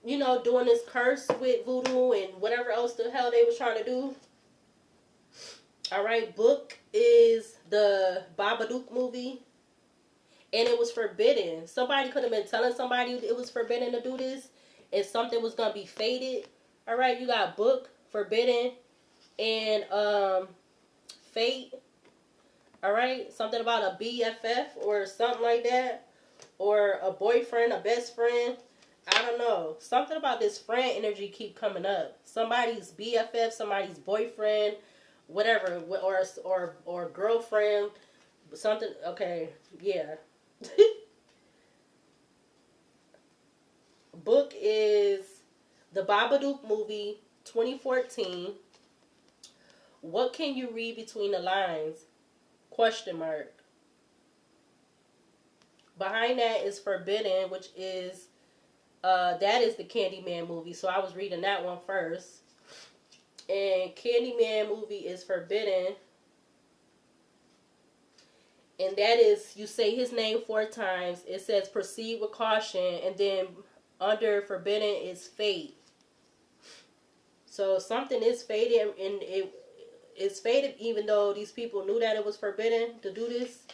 doing this curse with voodoo and whatever else the hell they was trying to do. All right, book is the Babadook movie, and it was forbidden. Somebody could have been telling somebody it was forbidden to do this, and something was gonna be fated. All right, you got book, forbidden, and fate. All right, something about a BFF or something like that, or a boyfriend, a best friend. I don't know. Something about this friend energy keep coming up. Somebody's BFF, somebody's boyfriend, whatever, or girlfriend, something. Okay, yeah. Book is the Babadook movie, 2014. What can you read between the lines? Question mark. Behind that is Forbidden, which is that is the Candyman movie. So I was reading that one first. And Candyman movie is Forbidden. And that is, you say his name 4 times. It says proceed with caution. And then under Forbidden is fate. So something is fated, and it's fated even though these people knew that it was forbidden to do this.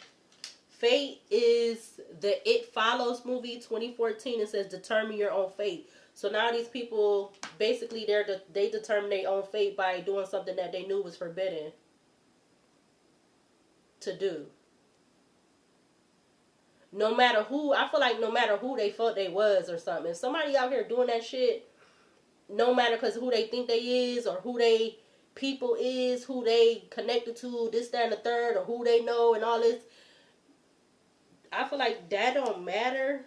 Fate is the It Follows movie, 2014. It says determine your own fate. So now these people, basically, they determine their own fate by doing something that they knew was forbidden to do. No matter who, I feel like no matter who they felt they was or something. If somebody out here doing that shit, no matter because who they think they is or who they people is, who they connected to, this, that, and the third, or who they know and all this, I feel like that don't matter.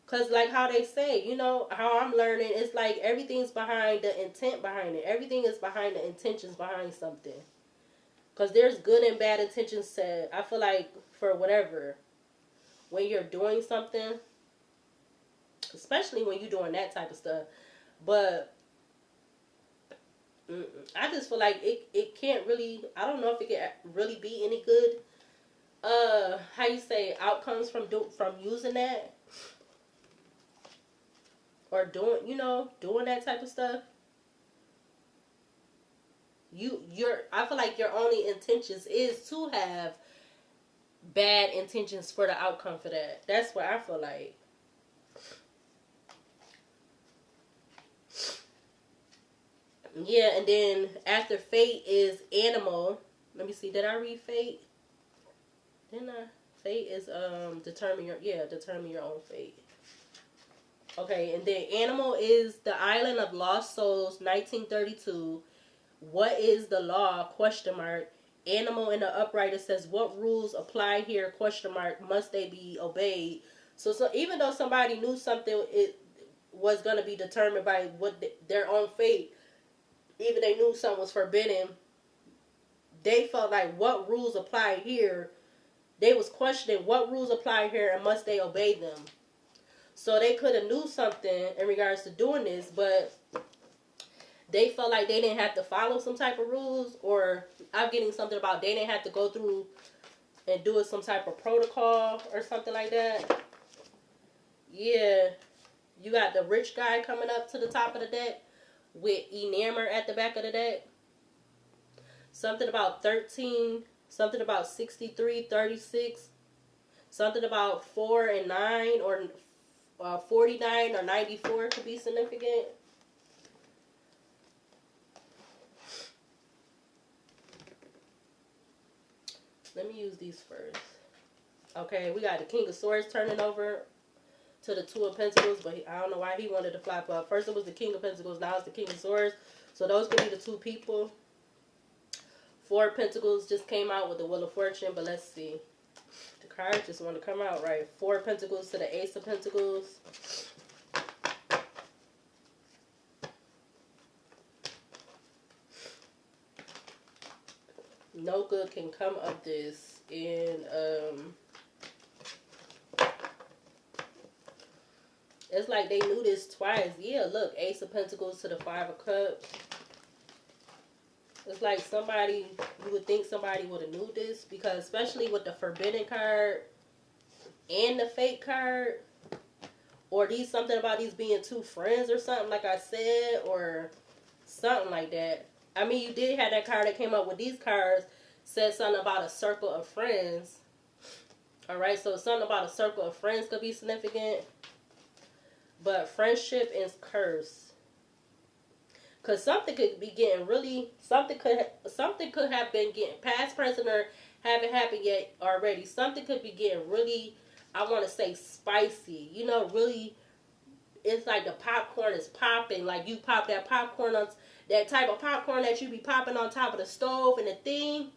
Because like how they say, how I'm learning, it's like everything's behind the intent behind it. Everything is behind the intentions behind something. Because there's good and bad intentions said. I feel like for whatever, when you're doing something, especially when you're doing that type of stuff. But I just feel like it can't really, I don't know if it can really be any good. how you say, outcomes from using that, or doing, doing that type of stuff. I feel like your only intentions is to have bad intentions for the outcome for that. That's what I feel like. Yeah, and then after fate is animal. Let me see. Did I read fate? Didn't I? Fate is determine your own fate. Okay, and then animal is the island of lost souls, 1932. What is the law? Question mark. Animal in the upright, it says, what rules apply here? Question mark. Must they be obeyed? So even though somebody knew something, it was going to be determined by their own fate. Even they knew something was forbidden, they felt like, what rules apply here? They was questioning what rules apply here and must they obey them. So they could have knew something in regards to doing this, but they felt like they didn't have to follow some type of rules, or I'm getting something about they didn't have to go through and do some type of protocol or something like that. Yeah. You got the rich guy coming up to the top of the deck with Enamor at the back of the deck. Something about 13, something about 63, 36, something about 4 and 9, or 49 or 94 could be significant. Let me use these first. Okay, we got the King of Swords turning over to the Two of Pentacles, but I don't know why he wanted to flap up. First it was the King of Pentacles, now it's the King of Swords. So those could be the two people. Four of Pentacles just came out with the Wheel of Fortune, but let's see. The cards just want to come out right. Four of Pentacles to the Ace of Pentacles. No good can come of this. And it's like they knew this twice. Yeah, look, Ace of Pentacles to the Five of Cups. It's like somebody, you would think somebody would have knew this, because especially with the Forbidden card and the Fate card, or something about these being two friends or something, like I said, or something like that. I mean, you did have that card that came up with these cards, said something about a circle of friends. Alright, so something about a circle of friends could be significant. But friendship is cursed. Because something could be getting really, something could have been getting past, present, or haven't happened yet already. Something could be getting really, I want to say, spicy. You know, really, it's like the popcorn is popping. Like you pop that popcorn on, that type of popcorn that you be popping on top of the stove and the thing.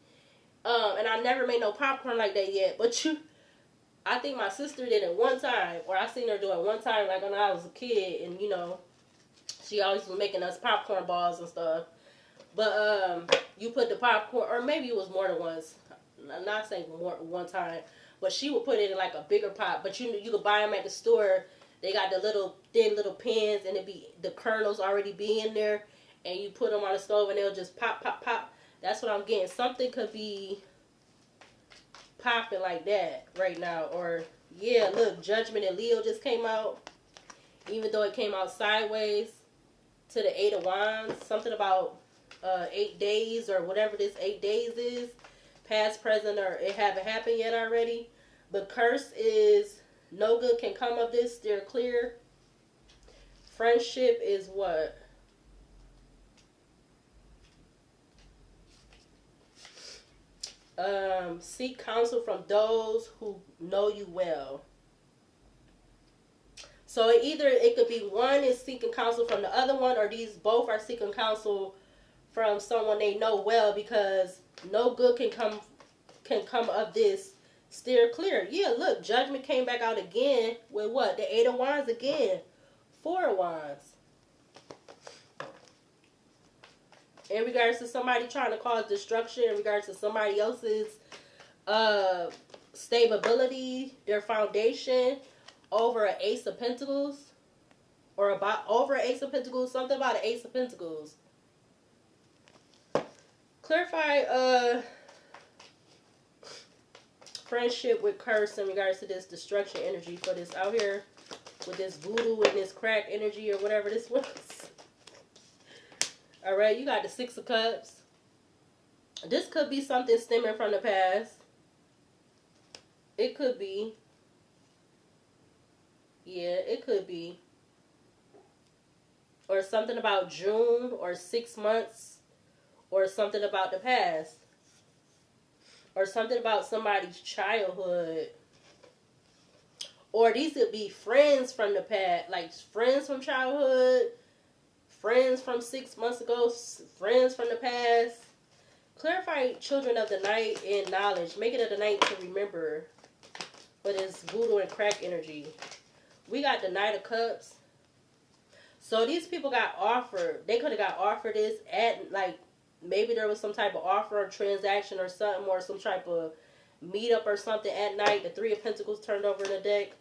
And I never made no popcorn like that yet. But I think my sister did it one time, or I seen her do it one time, like when I was a kid, and she always was making us popcorn balls and stuff. But you put the popcorn, or maybe it was more than once. I'm not saying more one time, but she would put it in like a bigger pot. But you could buy them at the store. They got the little thin little pins, and the kernels already be in there, and you put them on the stove, and they'll just pop, pop, pop. That's what I'm getting. Something could be popping like that right now. Or yeah, look, Judgment and Leo just came out, even though it came out sideways to the Eight of Wands. Something about 8 days, or whatever this 8 days is, past, present, or it haven't happened yet already. But curse is no good can come of this, steer clear. Friendship is what? Seek counsel from those who know you well. So it could be one is seeking counsel from the other one, or these both are seeking counsel from someone they know well, because no good can come of this. Steer clear. Yeah, look, Judgment came back out again with what? The Eight of Wands again. Four of Wands. In regards to somebody trying to cause destruction, in regards to somebody else's stability, their foundation, over an Ace of Pentacles, or over an Ace of Pentacles, something about an Ace of Pentacles. Clarify, friendship with curse in regards to this destruction energy for this out here with this voodoo and this crack energy or whatever this was. Alright, you got the Six of Cups. This could be something stemming from the past. It could be. Yeah, it could be. Or something about June or 6 months. Or something about the past. Or something about somebody's childhood. Or these could be friends from the past. Like friends from childhood. Friends from 6 months ago. Friends from the past. Clarify children of the night and knowledge. Make it of the night to remember. But it's voodoo and crack energy. We got the Knight of Cups. So these people got offered. They could have got offered this at, like, maybe there was some type of offer or transaction or something. Or some type of meetup or something at night. The Three of Pentacles turned over in the deck.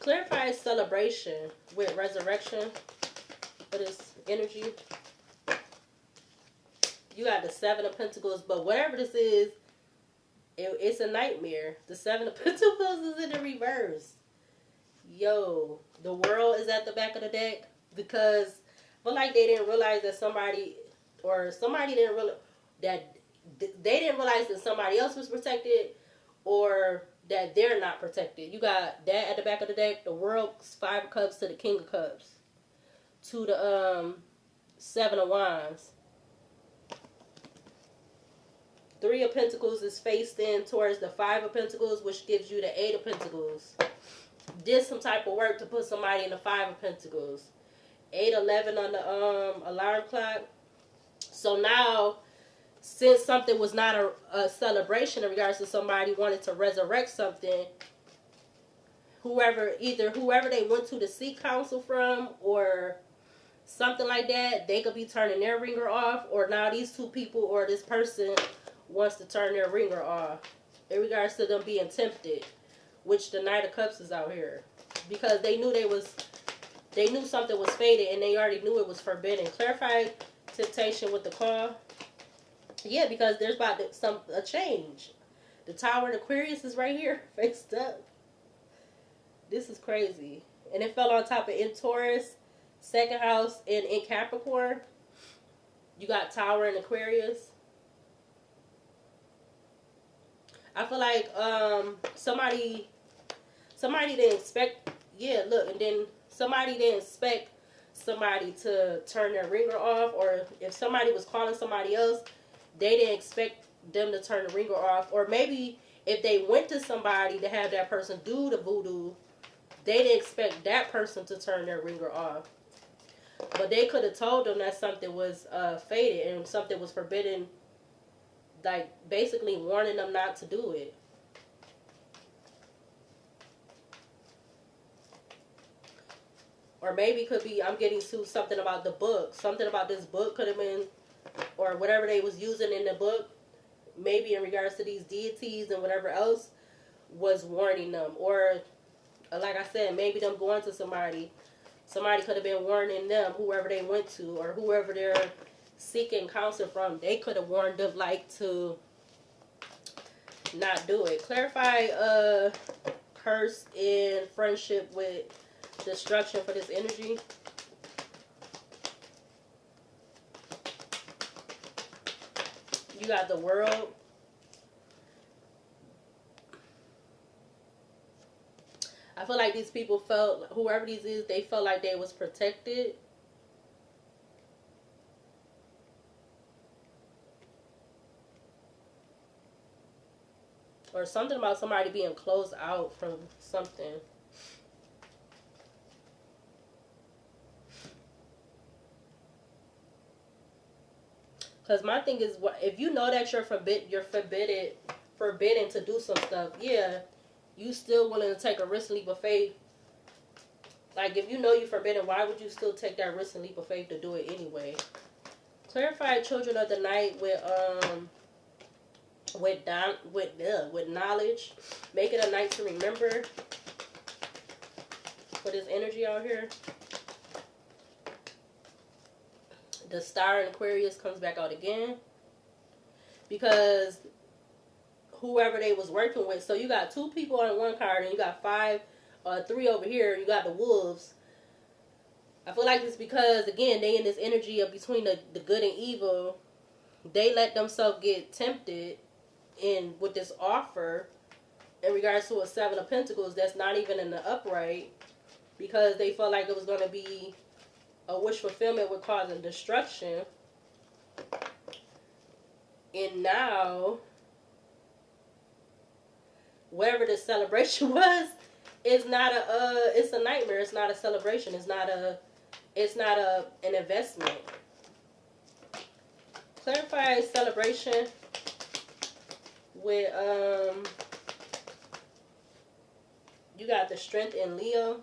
Clarify celebration with resurrection for this energy. You got the Seven of Pentacles. But whatever this is, it's a nightmare. The Seven of Pentacles is in the reverse. Yo, the World is at the back of the deck because I feel like they didn't realize that somebody didn't realize that they didn't realize that somebody else was protected or that they're not protected. You got that at the back of the deck. The World's Five of Cups to the King of Cups to the Seven of Wands. Three of Pentacles is faced in towards the Five of Pentacles, which gives you the Eight of Pentacles. Did some type of work to put somebody in the Five of Pentacles. 8-11 on the alarm clock. So now, since something was not a celebration in regards to somebody wanted to resurrect something, whoever they went to seek counsel from or something like that, they could be turning their ringer off, or now these two people or this person wants to turn their ringer off in regards to them being tempted, which the Knight of Cups is out here because they knew something was fated and they already knew it was forbidden. Clarify temptation with the call. Yeah, because there's about a change. The Tower in Aquarius is right here faced up. This is crazy, and it fell on top of in Taurus, second house, and in Capricorn. You got Tower in Aquarius. I feel like somebody didn't expect, and then somebody didn't expect somebody to turn their ringer off, or if somebody was calling somebody else, they didn't expect them to turn the ringer off, or maybe if they went to somebody to have that person do the voodoo, they didn't expect that person to turn their ringer off. But they could have told them that something was fated and something was forbidden, like basically warning them not to do it. Or maybe it could be, I'm getting to something about the book. Something about this book could have been, or whatever they was using in the book, maybe in regards to these deities and whatever else, was warning them. Or, like I said, maybe them going to somebody could have been warning them, whoever they went to, or whoever they're seeking counsel from, they could have warned them, like, to not do it. Clarify curse in friendship with destruction for this energy. You got the World. I feel like these people felt, whoever these is, they felt like they was protected. Or something about somebody being closed out from something. Because my thing is, if you know that you're forbidden to do some stuff, yeah, you still willing to take a risk and leap of faith. Like, if you know you're forbidden, why would you still take that risk and leap of faith to do it anyway? Clarify children of the night with knowledge. Make it a night to remember for this energy out here. The Star in Aquarius comes back out again. Because whoever they was working with. So you got 2 people on one card, and you got 3 over here. You got the wolves. I feel like it's because, again, they in this energy of between the good and evil. They let themselves get tempted in with this offer in regards to a 7 of Pentacles that's not even in the upright, because they felt like it was going to be a wish fulfillment with causing destruction. And now, whatever the celebration was, it's not it's a nightmare. It's not a celebration. It's not an investment. Clarify celebration with you got the Strength in Leo.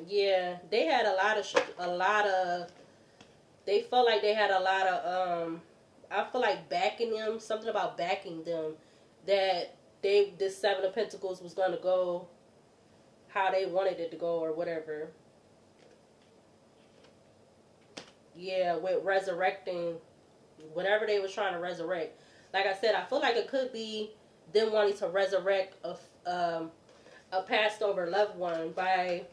Yeah, they had a lot of they felt like they had a lot of I feel like backing them, something about backing them, that this 7 of Pentacles was going to go how they wanted it to go or whatever. Yeah, with resurrecting whatever they was trying to resurrect. Like I said, I feel like it could be them wanting to resurrect a passed over loved one by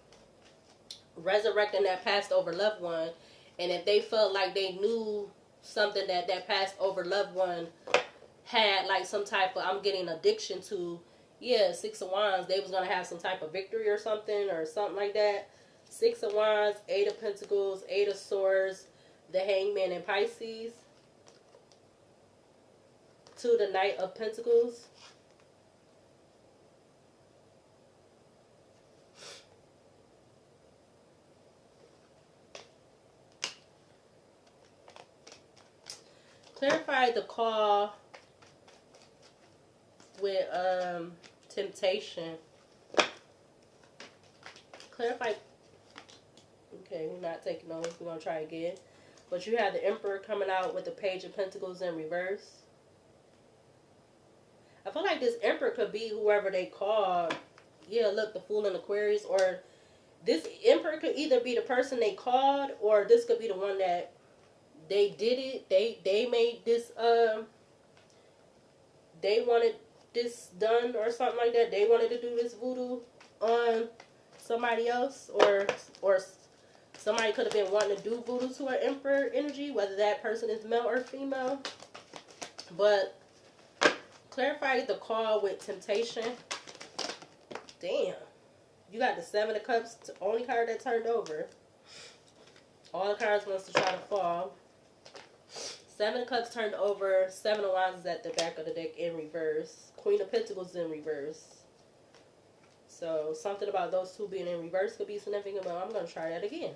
resurrecting that passed over loved one. And if they felt like they knew something that passed over loved one had, like some type of, I'm getting addiction to, 6 of Wands, they was going to have some type of victory or something like that. 6 of Wands, 8 of Pentacles, 8 of Swords, the Hangman in Pisces, to the Knight of Pentacles. Clarify the call with temptation. Clarify. Okay, we're not taking those. We're going to try again. But you have the Emperor coming out with the Page of Pentacles in reverse. I feel like this Emperor could be whoever they called. Yeah, look, the Fool in Aquarius. Or this Emperor could either be the person they called, or this could be the one that they did it. They made this, they wanted this done or something like that. They wanted to do this voodoo on somebody else, or somebody could have been wanting to do voodoo to an Emperor energy, whether that person is male or female. But clarify the call with temptation. Damn. You got the 7 of Cups, the only card that turned over. All the cards wants to try to fall. 7 of Cups turned over. 7 of Wands is at the back of the deck in reverse. Queen of Pentacles in reverse. So something about those two being in reverse could be significant, but I'm going to try that again.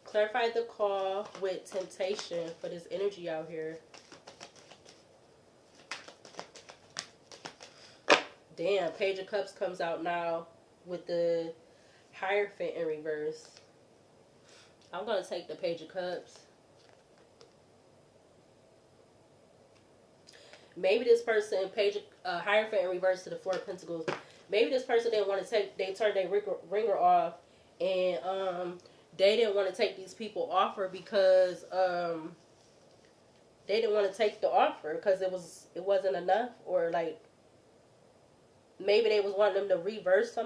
Clarify the call with temptation for this energy out here. Damn, Page of Cups comes out now with the Hierophant in reverse. I'm going to take the Page of Cups. Maybe this person, Hierophant in reverse to the 4 of Pentacles. Maybe this person didn't want to take, they turned their ringer off, and they didn't want to take these people offer because they didn't want to take the offer because it wasn't enough, or like maybe they was wanting them to reverse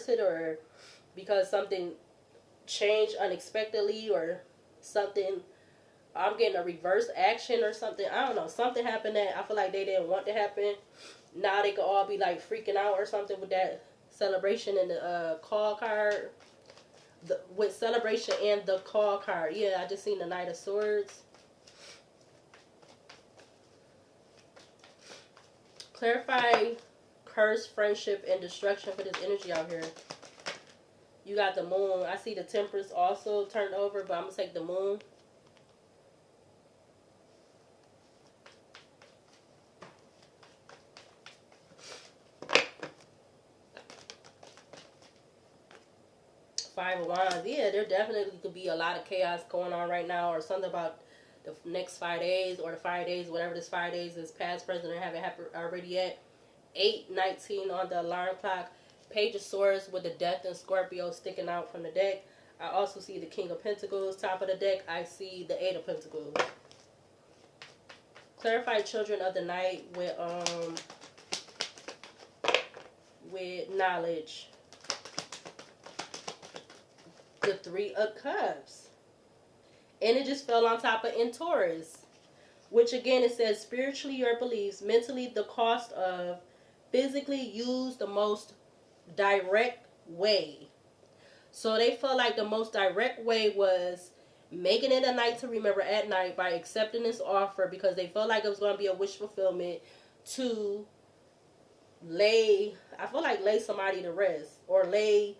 it, or because something changed unexpectedly, or something. I'm getting a reverse action or something. I don't know. Something happened that I feel like they didn't want to happen. Now they could all be like freaking out or something with that celebration and the call card. With celebration and the call card. Yeah, I just seen the Knight of Swords. Clarify curse, friendship, and destruction for this energy out here. You got the Moon. I see the Temperance also turned over, but I'm going to take the Moon. Five of Wands. Yeah, there definitely could be a lot of chaos going on right now, or something about the next 5 days, or the 5 days, whatever this 5 days is, past, present, or haven't happened already yet. 8:19 on the alarm clock. Page of Swords with the Death and Scorpio sticking out from the deck. I also see the King of Pentacles top of the deck. I see the 8 of Pentacles. Clarify children of the night with knowledge. The Three of Cups. And it just fell on top of in Taurus. Which again, it says spiritually your beliefs, mentally the cost of, physically use the most direct way. So they felt like the most direct way was making it a night to remember at night by accepting this offer, because they felt like it was going to be a wish fulfillment to lay somebody to rest, or lay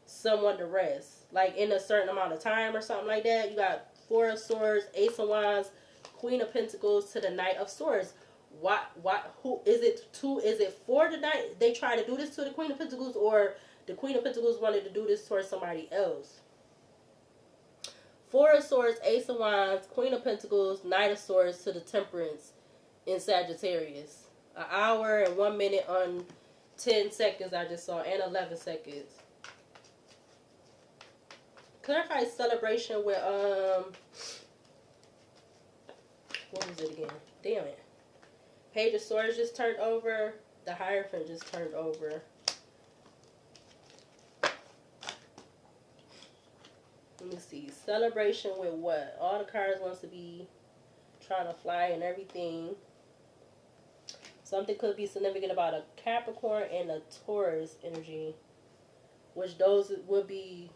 someone to rest, like in a certain amount of time or something like that. You got Four of Swords, Ace of Wands, Queen of Pentacles to the Knight of Swords. Who is it to? Is it for the night they try to do this to the Queen of Pentacles, or the Queen of Pentacles wanted to do this towards somebody else? Four of Swords, Ace of Wands, Queen of Pentacles, Knight of Swords to the Temperance in Sagittarius. An hour and 1 minute on 10 seconds I just saw, and 11 seconds. Clarify celebration with what was it again? Damn it. Page of Swords just turned over. The Hierophant just turned over. Let me see. Celebration with what? All the cards wants to be trying to fly and everything. Something could be significant about a Capricorn and a Taurus energy, which those would be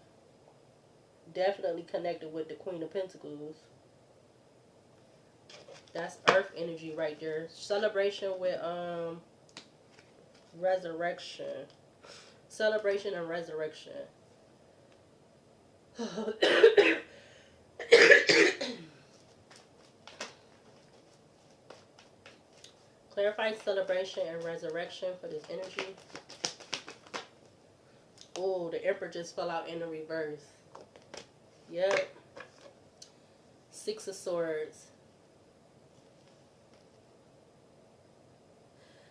definitely connected with the Queen of Pentacles. That's Earth energy right there. Celebration with resurrection. Celebration and resurrection. Clarify celebration and resurrection for this energy. Oh, the Emperor just fell out in the reverse. Yep. Six of Swords.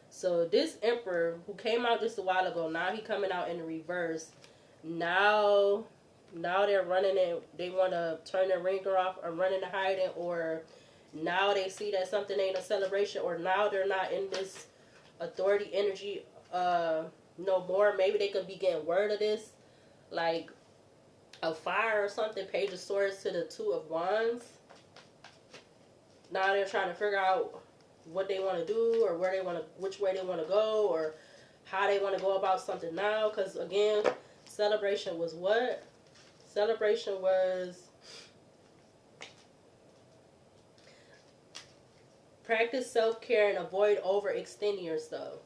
So this Emperor who came out just a while ago, now he coming out in the reverse. Now they're running it. They want to turn their ringer off or run into hiding, or now they see that something ain't a celebration, or now they're not in this authority energy no more. Maybe they could be getting word of this, like a fire or something. Page of Swords to the Two of Wands. Now they're trying to figure out what they want to do, or where they want to, which way they want to go, or how they want to go about something now. Because again, celebration was what? Celebration was practice self-care and avoid overextending yourself.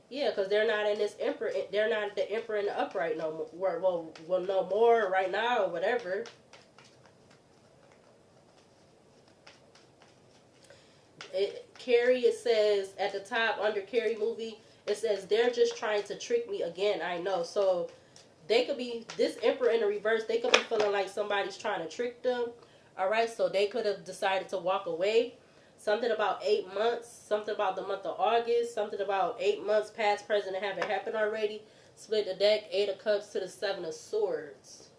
Yeah, because they're not in this Emperor. They're not the Emperor in the upright no more. Well, no more right now or whatever. Carrie, it says at the top under Carrie movie, it says they're just trying to trick me again. I know. So they could be, this Emperor in the reverse, they could be feeling like somebody's trying to trick them. All right, so they could have decided to walk away. Something about 8 months, something about the month of August, something about 8 months past, present, and haven't happened already. Split the deck, 8 of Cups to the 7 of Swords.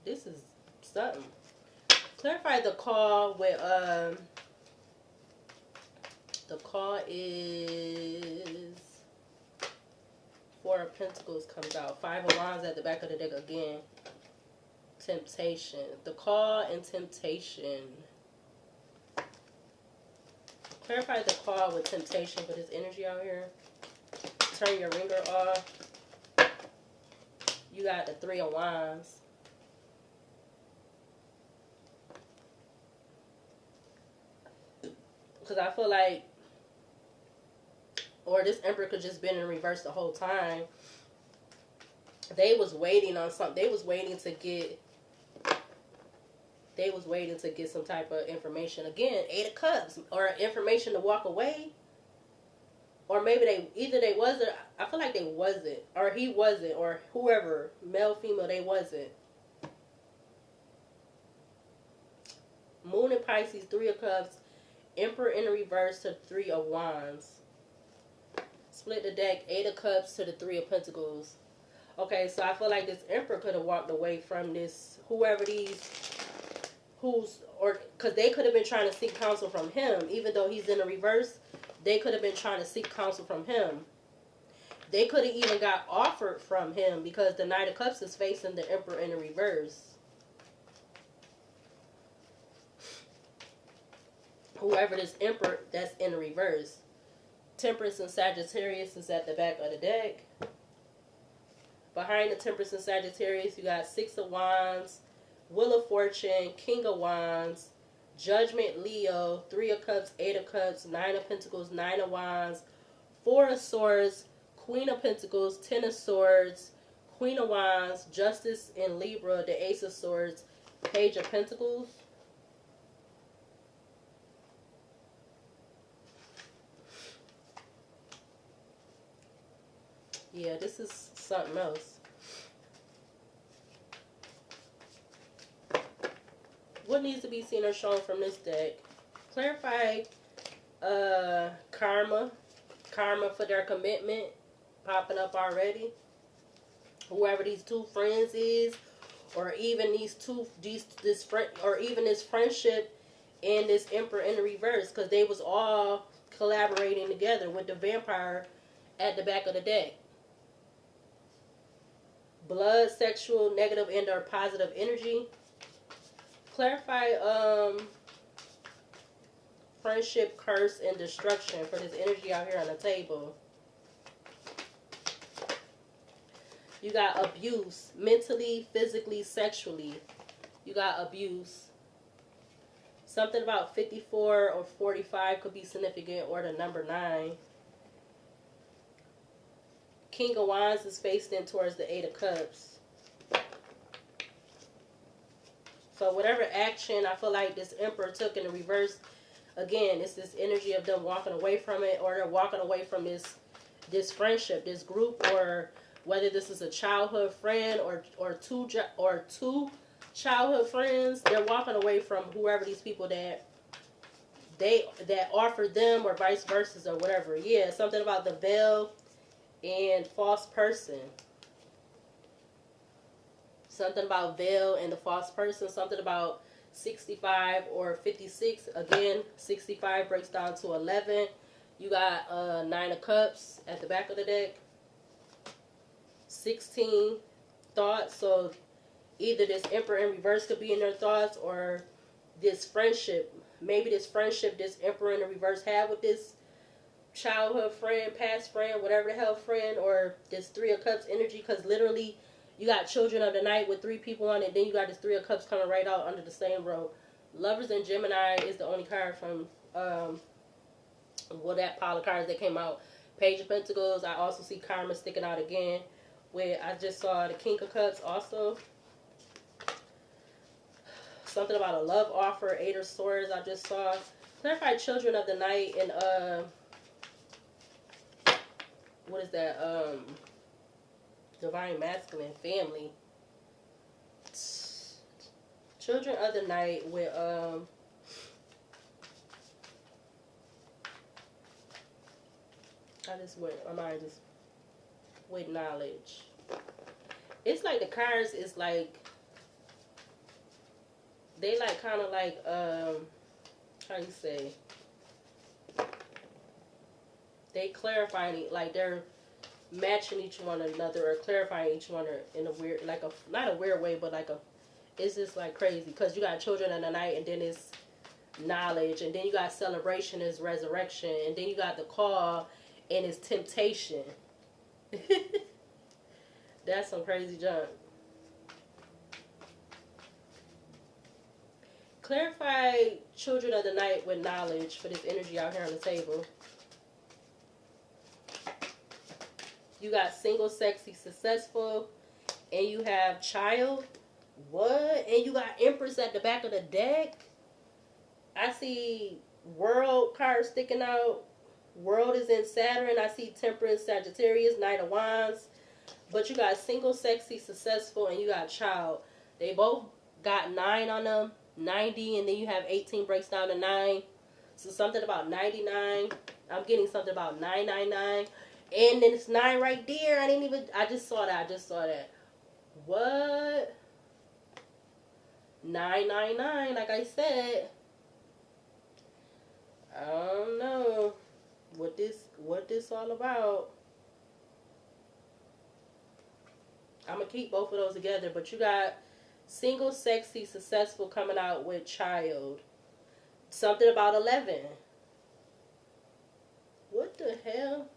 This is something. Clarify the call with the call is Four of Pentacles comes out. Five of Wands at the back of the deck again. Temptation. The call and temptation. Clarify the call with temptation for this energy out here. Turn your ringer off. You got the Three of Wands. Because I feel like, or this Emperor could just been in reverse the whole time. They was waiting on something. They was waiting to get some type of information. Again, 8 of Cups, or information to walk away. Or maybe they wasn't. I feel like they wasn't, or he wasn't, or whoever, male, female, they wasn't. Moon in Pisces, 3 of Cups, Emperor in the reverse to 3 of Wands. Split the deck, 8 of Cups to the 3 of Pentacles. Okay, so I feel like this Emperor could have walked away from this, whoever these, because they could have been trying to seek counsel from him. Even though he's in the reverse, they could have been trying to seek counsel from him. They could have even got offered from him because the Knight of Cups is facing the Emperor in the reverse. Whoever this Emperor that's in the reverse. Temperance and Sagittarius is at the back of the deck. Behind the Temperance and Sagittarius, you got 6 of Wands, Wheel of Fortune, King of Wands, Judgment, Leo, 3 of Cups, 8 of Cups, 9 of Pentacles, 9 of Wands, 4 of Swords, Queen of Pentacles, 10 of Swords, Queen of Wands, Justice in Libra, the Ace of Swords, Page of Pentacles. Yeah, this is something else. What needs to be seen or shown from this deck? Clarify karma. Karma for their commitment. Popping up already. Whoever these two friends is, or even this friendship and this Emperor in the reverse, because they was all collaborating together with the Vampire at the back of the deck. Blood, sexual, negative, and or positive energy. Clarify friendship, curse, and destruction for this energy out here on the table. You got abuse, mentally, physically, sexually. You got abuse. Something about 54 or 45 could be significant, or the number 9. King of Wands is faced in towards the 8 of Cups. So whatever action I feel like this Emperor took in the reverse, again, it's this energy of them walking away from it, or they're walking away from this friendship, this group, or whether this is a childhood friend or two childhood friends, they're walking away from whoever these people that offered them, or vice versa, or whatever. Yeah, something about the veil and false person. Something about veil and the false person. Something about 65 or 56. Again, 65 breaks down to 11. You got 9 of Cups at the back of the deck. 16 thoughts. So either this Emperor in reverse could be in their thoughts, or this friendship. Maybe this friendship this Emperor in the reverse had with this childhood friend, past friend, whatever the hell friend, or this 3 of Cups energy, because literally you got Children of the Night with 3 people on it, then you got this 3 of Cups coming right out under the same row. Lovers and Gemini is the only card from that pile of cards that came out. Page of Pentacles. I also see Karma sticking out again, where I just saw the King of Cups also. Something about a love offer, 8 of Swords I just saw. Clarify Children of the Night and what is that? Divine Masculine, family. Children of the Night with my mind just with knowledge. It's like the cards is like, they like kind of like how you say, they clarifying it, like they're matching each one another, or clarifying each one in a weird, like a, not a weird way, but like a, it's just like crazy, because you got Children of the Night, and then it's knowledge, and then you got celebration is resurrection, and then you got the call and it's temptation. That's some crazy junk. Clarify Children of the Night with knowledge for this energy out here on the table. You got single, sexy, successful, and you have child. What? And you got Empress at the back of the deck. I see World card sticking out. World is in Saturn. I see Temperance, Sagittarius, Knight of Wands. But you got single, sexy, successful, and you got child. They both got 9 on them. 90, and then you have 18 breaks down to 9. So something about 99. I'm getting something about 999. And then it's 9 right there. I just saw that. What? 999, like I said. I don't know what this all about. I'm gonna keep both of those together, but you got single, sexy, successful coming out with child. Something about 11. What the hell?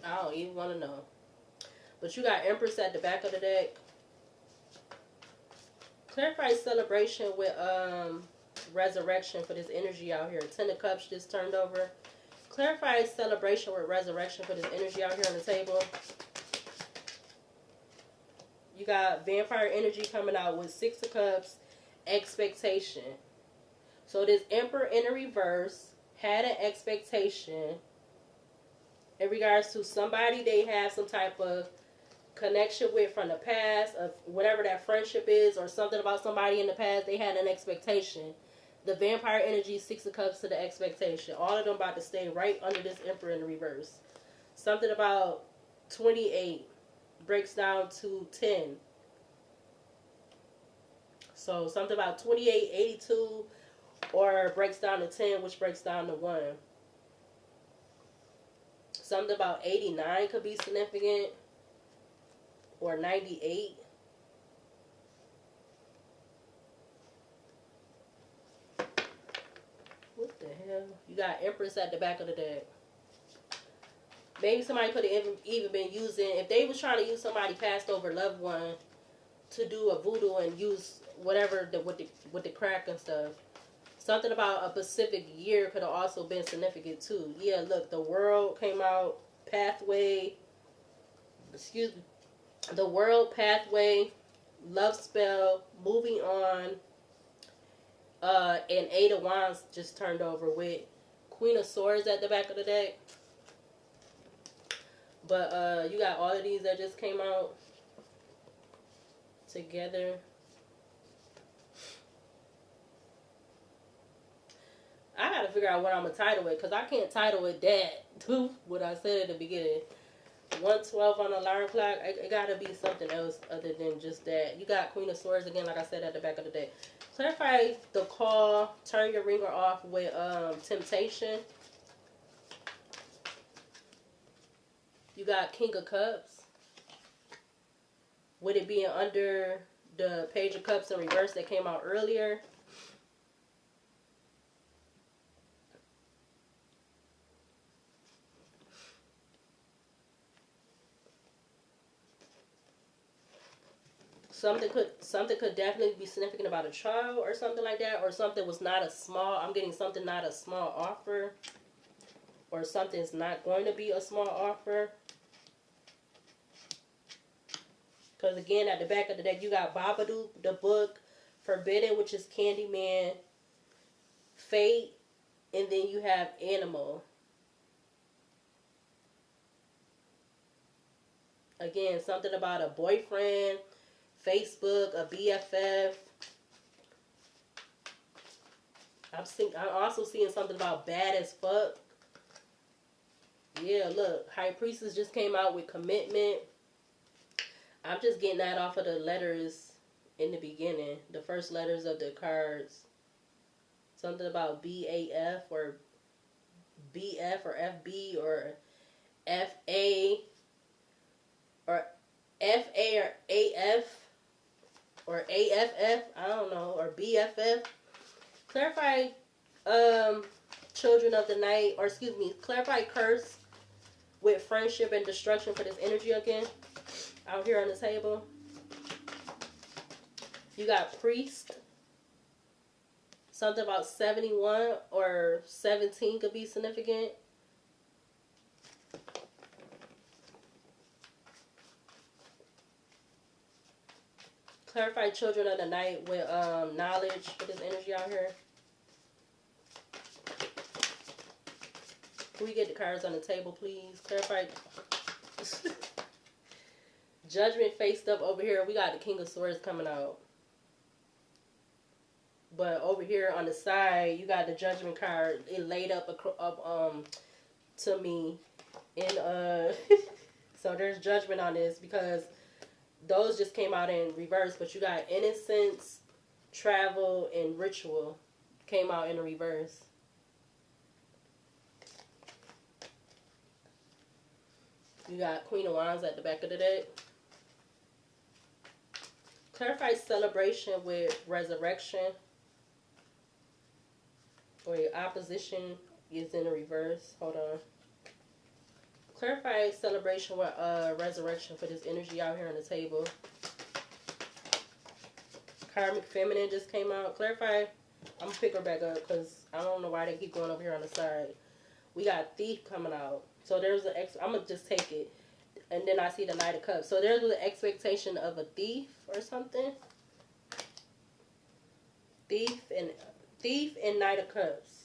I don't even want to know. But you got Empress at the back of the deck. Clarify celebration with resurrection for this energy out here. 10 of Cups just turned over. Clarify celebration with resurrection for this energy out here on the table. You got vampire energy coming out with 6 of Cups, expectation. So this Emperor in a reverse had an expectation in regards to somebody they have some type of connection with from the past, of whatever that friendship is, or something about somebody in the past. They had an expectation. The vampire energy, 6 of Cups to the expectation. All of them about to stay right under this Emperor in the reverse. Something about 28 breaks down to 10. So something about 28, 82, or breaks down to 10, which breaks down to 1. Something about 89 could be significant, or 98. What the hell? You got Empress at the back of the deck. Maybe somebody could have even been using, if they was trying to use somebody passed over loved one to do a voodoo and use whatever with the crack and stuff. Something about a Pacific year could have also been significant too. Yeah, look, the World came out, pathway, excuse me, the World, pathway, love spell, moving on, and 8 of Wands just turned over with Queen of Swords at the back of the deck. But you got all of these that just came out together. I gotta figure out what I'm gonna title it, because I can't title it that to what I said at the beginning. 112 on the alarm clock. It gotta be something else other than just that. You got Queen of Swords again, like I said at the back of the deck. Clarify the call. Turn your ringer off with temptation. You got King of Cups. With it being under the Page of Cups in reverse that came out earlier. Something could definitely be significant about a child or something like that, or something was not a small. I'm getting something not a small offer, or something's not going to be a small offer. Because again, at the back of the deck, you got Babadook, the book, Forbidden, which is Candyman, Fate, and then you have Animal. Again, something about a boyfriend, Facebook, a BFF. I'm also seeing something about bad as fuck. Yeah, look, High Priestess just came out with commitment. I'm just getting that off of the letters in the beginning. The first letters of the cards. Something about BAF or BF or FB or FA or FA or AF or AFF. I don't know. Or BFF. Clarify Children of the Night, or excuse me, clarify curse with friendship and destruction for this energy again. Out here on the table. You got Priest. Something about 71 or 17 could be significant. Clarify Children of the Night with knowledge for this energy out here. Can we get the cards on the table, please? Clarify. Judgment faced up over here. We got the King of Swords coming out. But over here on the side, you got the Judgment card. It laid up to me. And so there's judgment on this because those just came out in reverse. But you got innocence, travel, and ritual came out in the reverse. You got Queen of Wands at the back of the deck. Clarify celebration with resurrection. Or your opposition is in the reverse. Hold on. Clarify celebration with resurrection for this energy out here on the table. Karmic feminine just came out. Clarify. I'm going to pick her back up because I don't know why they keep going over here on the side. We got thief coming out. So there's an I'm going to just take it. And then I see the Knight of Cups. So there's the expectation of a thief or something. Thief and Knight of Cups.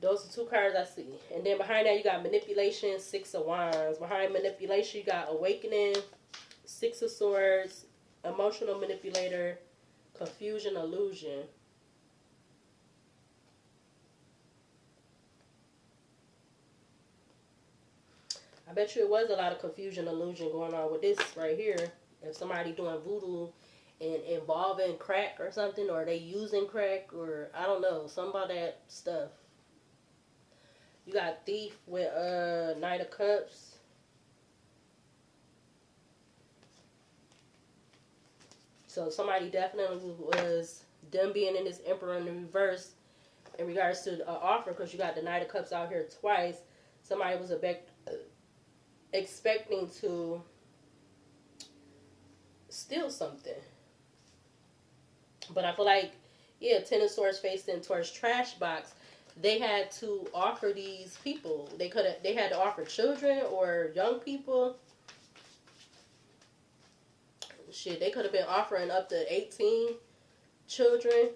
Those are two cards I see. And then behind that you got manipulation, Six of Wands. Behind manipulation you got awakening, Six of Swords, emotional manipulator, confusion, illusion. I bet you it was a lot of confusion, illusion going on with this right here. If somebody doing voodoo and involving crack or something, or they using crack, or I don't know, some about that stuff. You got thief with Knight of Cups. So somebody definitely was them being in this Emperor in the reverse in regards to the offer, because you got the Knight of Cups out here twice. Somebody was expecting to steal something. But I feel like, yeah, Ten of Swords faced in towards trash box. They had to offer these people. They had to offer children or young people. Shit, they could have been offering up to 18 children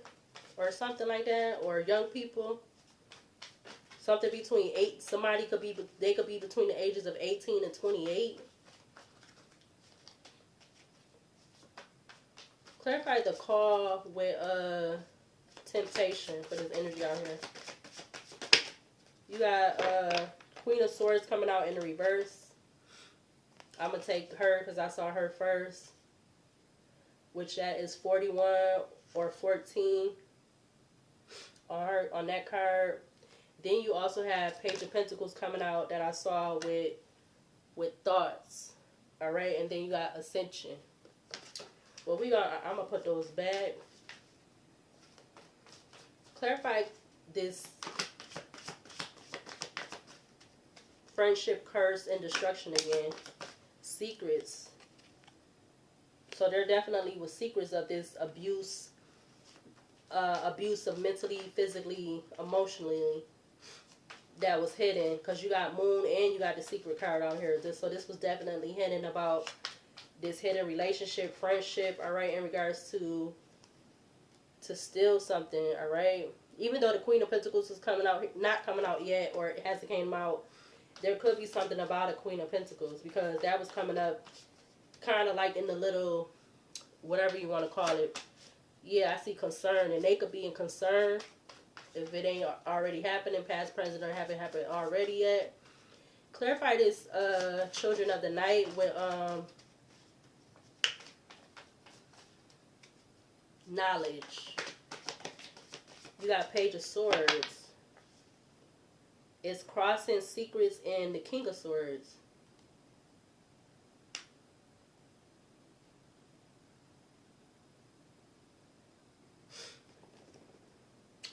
or something like that, or young people. Something between they could be between the ages of 18 and 28. Clarify the call with temptation for this energy out here. You got Queen of Swords coming out in the reverse. I'm going to take her because I saw her first. Which that is 41 or 14 on that card. Then you also have Page of Pentacles coming out that I saw with thoughts. Alright, and then you got Ascension. Well, I'm going to put those back. Clarify this friendship, curse, and destruction again. Secrets. So there definitely was secrets of this abuse of mentally, physically, emotionally that was hidden. Because you got Moon and you got the secret card out here. So this was definitely hidden about this hidden relationship, friendship, alright, in regards to steal something, alright. Even though the Queen of Pentacles is not coming out yet, or it hasn't came out, there could be something about a Queen of Pentacles, because that was coming up kind of like in the little, whatever you want to call it. Yeah, I see concern, and they could be in concern if it ain't already happening, past, present, or haven't happened already yet. Clarify this Children of the Night with knowledge. You got Page of Swords. It's crossing secrets and the King of Swords.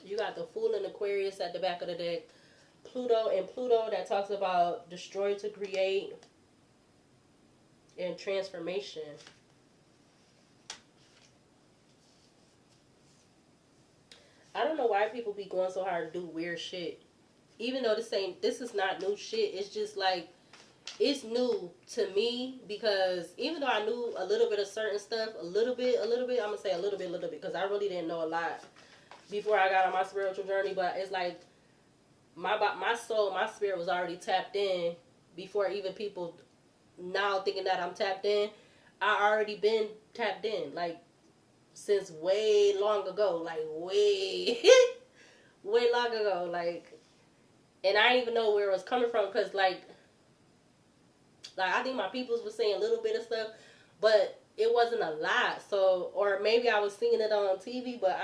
You got the Fool and Aquarius at the back of the deck. Pluto that talks about destroy to create and transformation. I don't know why people be going so hard to do weird shit. Even though this is not new shit. It's just like, it's new to me, because even though I knew a little bit of certain stuff, a little bit, I'm going to say a little bit, because I really didn't know a lot before I got on my spiritual journey. But it's like, my soul, my spirit was already tapped in before even people now thinking that I'm tapped in. I already been tapped in, like, since way long ago, like, way, way long ago, like, and I didn't even know where it was coming from, because, like, I think my peoples were saying a little bit of stuff, but it wasn't a lot, so, or maybe I was seeing it on TV, but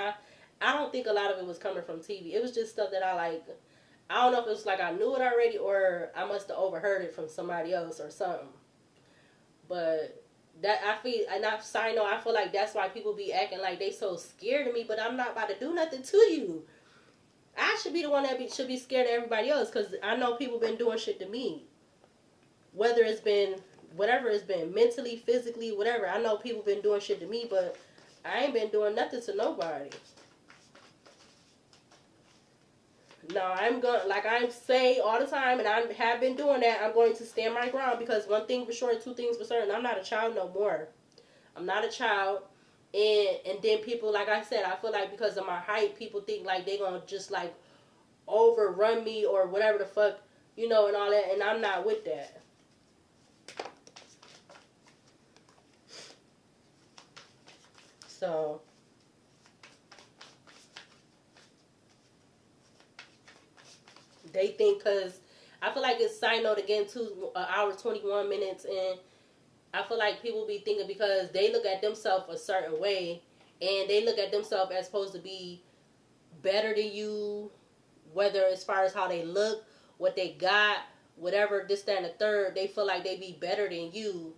I don't think a lot of it was coming from TV. It was just stuff that I don't know if it was like I knew it already, or I must have overheard it from somebody else or something. But that I feel, and I feel like that's why people be acting like they so scared of me. But I'm not about to do nothing to you. I should be the one that should be scared of everybody else, because I know people been doing shit to me. Whether it's been whatever it's been, mentally, physically, whatever. I know people been doing shit to me, but I ain't been doing nothing to nobody. No, I'm going, like I say all the time, and I have been doing that, I'm going to stand my ground, because one thing for sure, two things for certain, I'm not a child no more. I'm not a child, and then people, like I said, I feel like because of my height, people think like they gonna just like overrun me or whatever the fuck, you know, and all that, and I'm not with that. So they think, because I feel like it's side note again, 2 hours 21 minutes, and I feel like people be thinking because they look at themselves a certain way, and they look at themselves as supposed to be better than you, whether as far as how they look, what they got, whatever, this, that, and the third, they feel like they be better than you.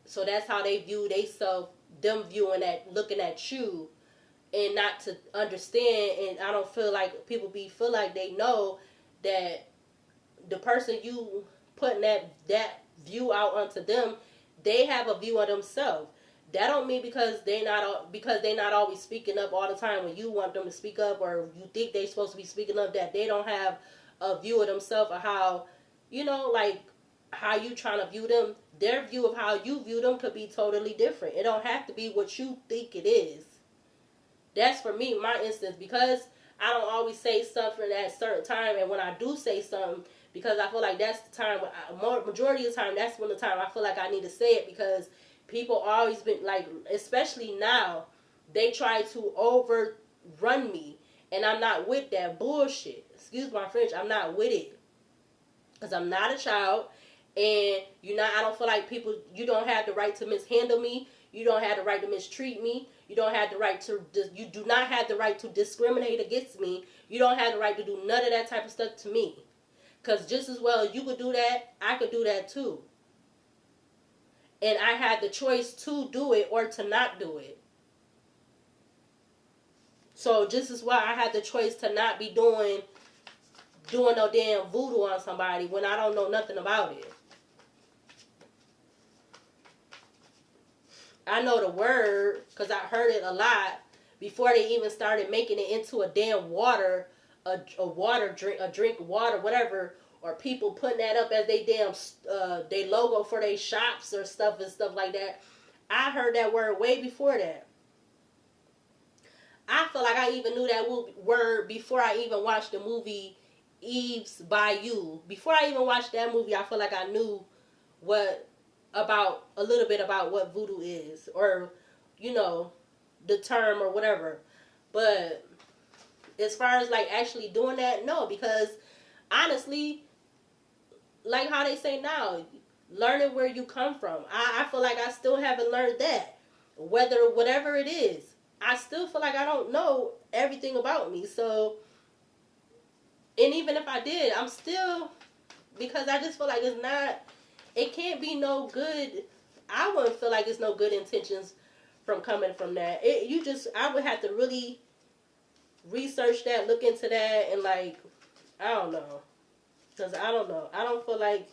So that's how they view themselves, them viewing that, looking at you, and not to understand. And I don't feel like people feel like they know that the person you putting that view out onto them, they have a view of themselves. That don't mean because they not always speaking up all the time when you want them to speak up, or you think they supposed to be speaking up, that they don't have a view of themselves, or how, you know, like how you trying to view them. Their view of how you view them could be totally different. It don't have to be what you think it is. That's for me, my instance, because I don't always say something at a certain time, and when I do say something, because I feel like that's the time, majority of the time, that's when the time I feel like I need to say it, because people always been, like, especially now, they try to overrun me, and I'm not with that bullshit. Excuse my French, I'm not with it, because I'm not a child, and I don't feel like you don't have the right to mishandle me, you don't have the right to mistreat me, you don't have the right to, you do not have the right to discriminate against me, you don't have the right to do none of that type of stuff to me. Because just as well as you could do that, I could do that too. And I had the choice to do it or to not do it. So just as well, I had the choice to not be doing no damn voodoo on somebody when I don't know nothing about it. I know the word because I heard it a lot before they even started making it into a damn water, a water drink, water, whatever, or people putting that up as they damn they logo for their shops or stuff and stuff like that. I heard that word way before that. I feel like I even knew that word before I even watched the movie Eve's Bayou. Before I even watched that movie, I feel like I knew a little bit about what voodoo is, or, you know, the term or whatever. But as far as like actually doing that, no, because honestly, like how they say now, learning where you come from. I feel like I still haven't learned that. Whatever it is, I still feel like I don't know everything about me. So, and even if I did, I'm still, because I just feel like it can't be no good. I wouldn't feel like it's no good intentions from coming from that. I would have to really research that, look into that, and like, I don't know. Because I don't know. I don't feel like,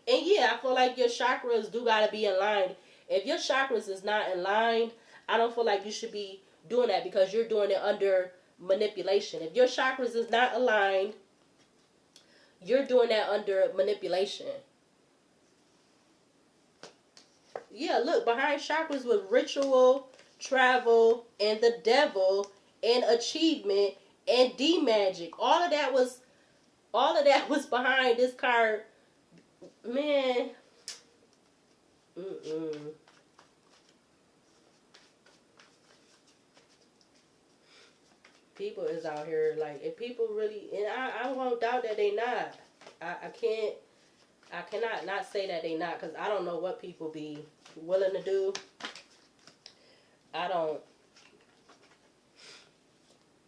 and yeah, I feel like your chakras do gotta be aligned. If your chakras is not aligned, I don't feel like you should be doing that, because you're doing it under manipulation. If your chakras is not aligned, you're doing that under manipulation. Yeah, look, behind chakras was ritual, travel, and the devil, and achievement, and D-magic. All of that was behind this card. Man, Mm-mm. People is out here, like, if people really, and I won't doubt that they not. I cannot not say that they not, because I don't know what people be willing to do. I don't.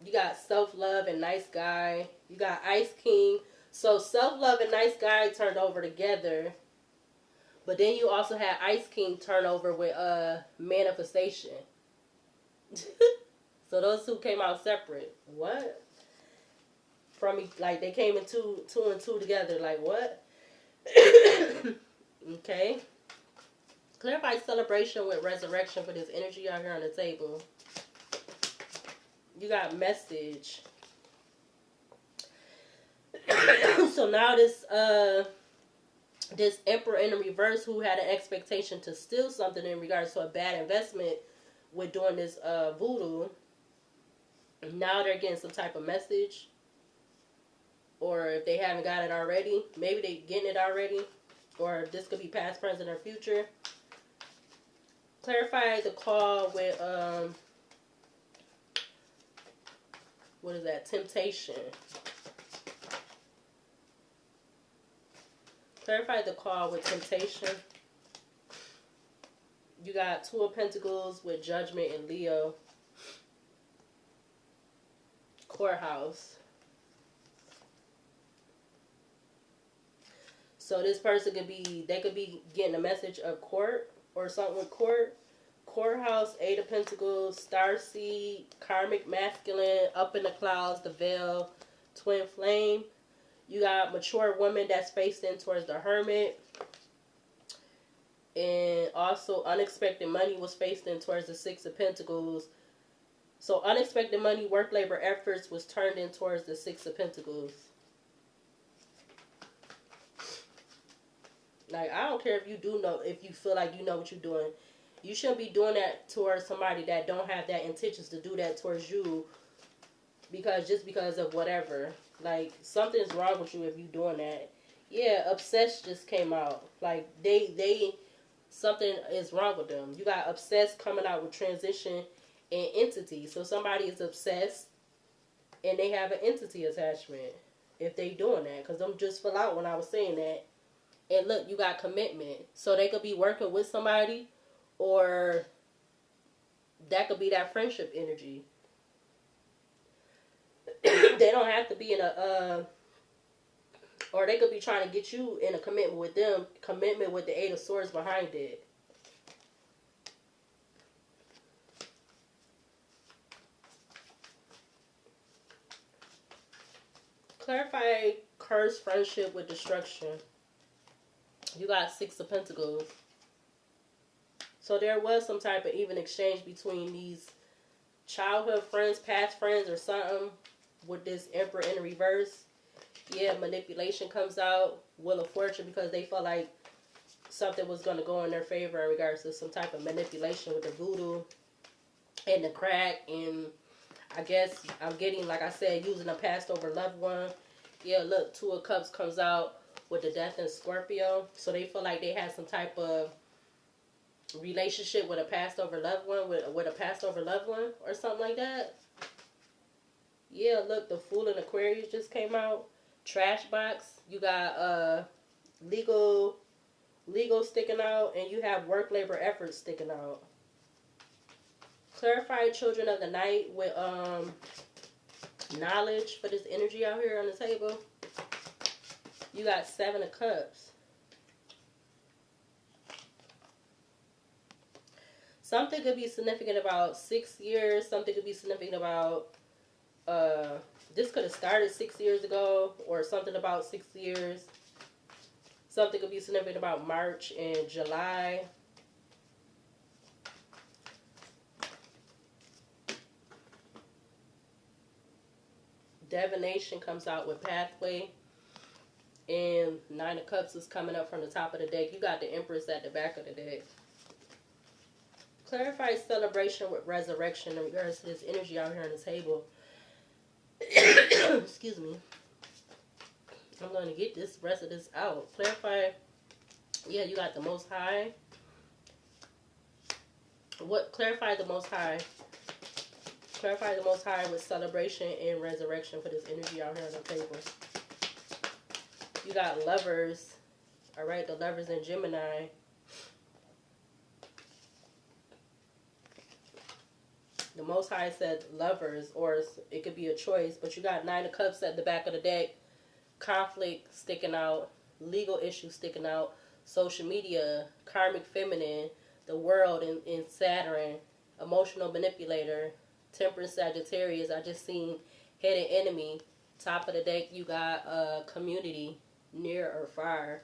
You got self-love and nice guy. You got Ice King. So self-love and nice guy turned over together. But then you also had Ice King turn over with manifestation. So those two came out separate. What? From like they came in two and two together. Like what? Okay. Clarify celebration with resurrection for this energy out here on the table. You got message. So now this emperor in the reverse who had an expectation to steal something in regards to a bad investment with doing this voodoo. Now they're getting some type of message. Or if they haven't got it already, maybe they getting it already. Or this could be past, present, or future. Clarify the call with what is that? Temptation. Clarify the call with temptation. You got Two of Pentacles with Judgment and Leo. Courthouse. So this person could be, they could be getting a message of court or something with court. Courthouse, Eight of Pentacles, Starseed, Karmic Masculine, Up in the Clouds, the Veil, Twin Flame. You got mature woman that's faced in towards the Hermit. And also unexpected money was faced in towards the Six of Pentacles. So unexpected money, work, labor, efforts was turned in towards the Six of Pentacles. Like, I don't care if you do know, if you feel like you know what you're doing. You shouldn't be doing that towards somebody that don't have that intentions to do that towards you. Just because of whatever. Like, something's wrong with you if you doing that. Yeah, obsessed just came out. Like, something is wrong with them. You got obsessed coming out with transition and entity. So somebody is obsessed and they have an entity attachment if they doing that. Because them just fell out when I was saying that. And look, you got commitment. So they could be working with somebody, or that could be that friendship energy. They don't have to be in a, or they could be trying to get you in a commitment with them. Commitment with the Eight of Swords behind it. Clarify cursed friendship with destruction. You got Six of Pentacles. So there was some type of even exchange between these childhood friends, past friends, or something with this Emperor in the reverse. Yeah, manipulation comes out. Wheel of Fortune, because they felt like something was going to go in their favor in regards to some type of manipulation with the voodoo and the crack. And I guess I'm getting, like I said, using a passed over loved one. Yeah, look, Two of Cups comes out with the Death in Scorpio. So they feel like they had some type of relationship with a passed over loved one, with a passed over loved one or something like that. Yeah, look, the Fool in Aquarius just came out. Trash box. You got legal sticking out, and you have work, labor, effort sticking out. Clarify Children of the Night with knowledge for this energy out here on the table. You got Seven of Cups. Something could be significant about 6 years. Something could be significant about, this could have started 6 years ago, or something about 6 years. Something could be significant about March and July. Divination comes out with Pathway. And Nine of Cups is coming up from the top of the deck. You got the Empress at the back of the deck. Clarify celebration with resurrection in regards to this energy out here on the table. Excuse me. I'm going to get this rest of this out. Clarify. Yeah, you got the Most High. What clarify the Most High? Clarify the Most High with celebration and resurrection for this energy out here on the table. You got Lovers. All right, the Lovers in Gemini. The Most High said Lovers, or it could be a choice, but you got Nine of Cups at the back of the deck. Conflict sticking out. Legal issues sticking out. Social media. Karmic Feminine. The World in Saturn. Emotional Manipulator. Temperance Sagittarius. I just seen Hidden Enemy. Top of the deck, you got Community. Near or far.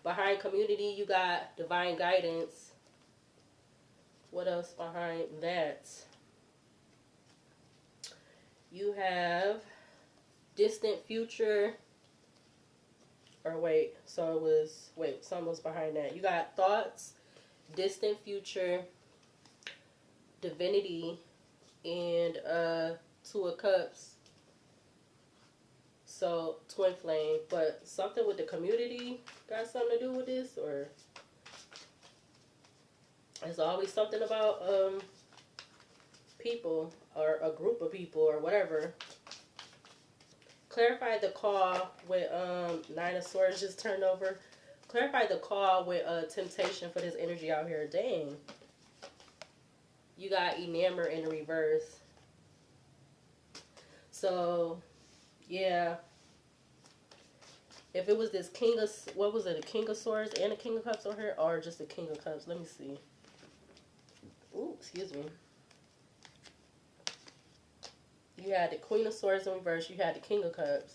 Behind Community, you got Divine Guidance. What else behind that? You have Distant Future. Or wait, so it was, something was behind that. You got Thoughts, Distant Future, Divinity, and Two of Cups. So, Twin Flame. But something with the community got something to do with this? Or there's always something about people or a group of people or whatever. Clarify the call with Nine of Swords just turned over. Clarify the call with temptation for this energy out here. Dang. You got Enamored in reverse. So, yeah. If it was this King of, what was it, a King of Swords and a King of Cups on here, or just a King of Cups? Let me see. Ooh, excuse me. You had the Queen of Swords in reverse. You had the King of Cups.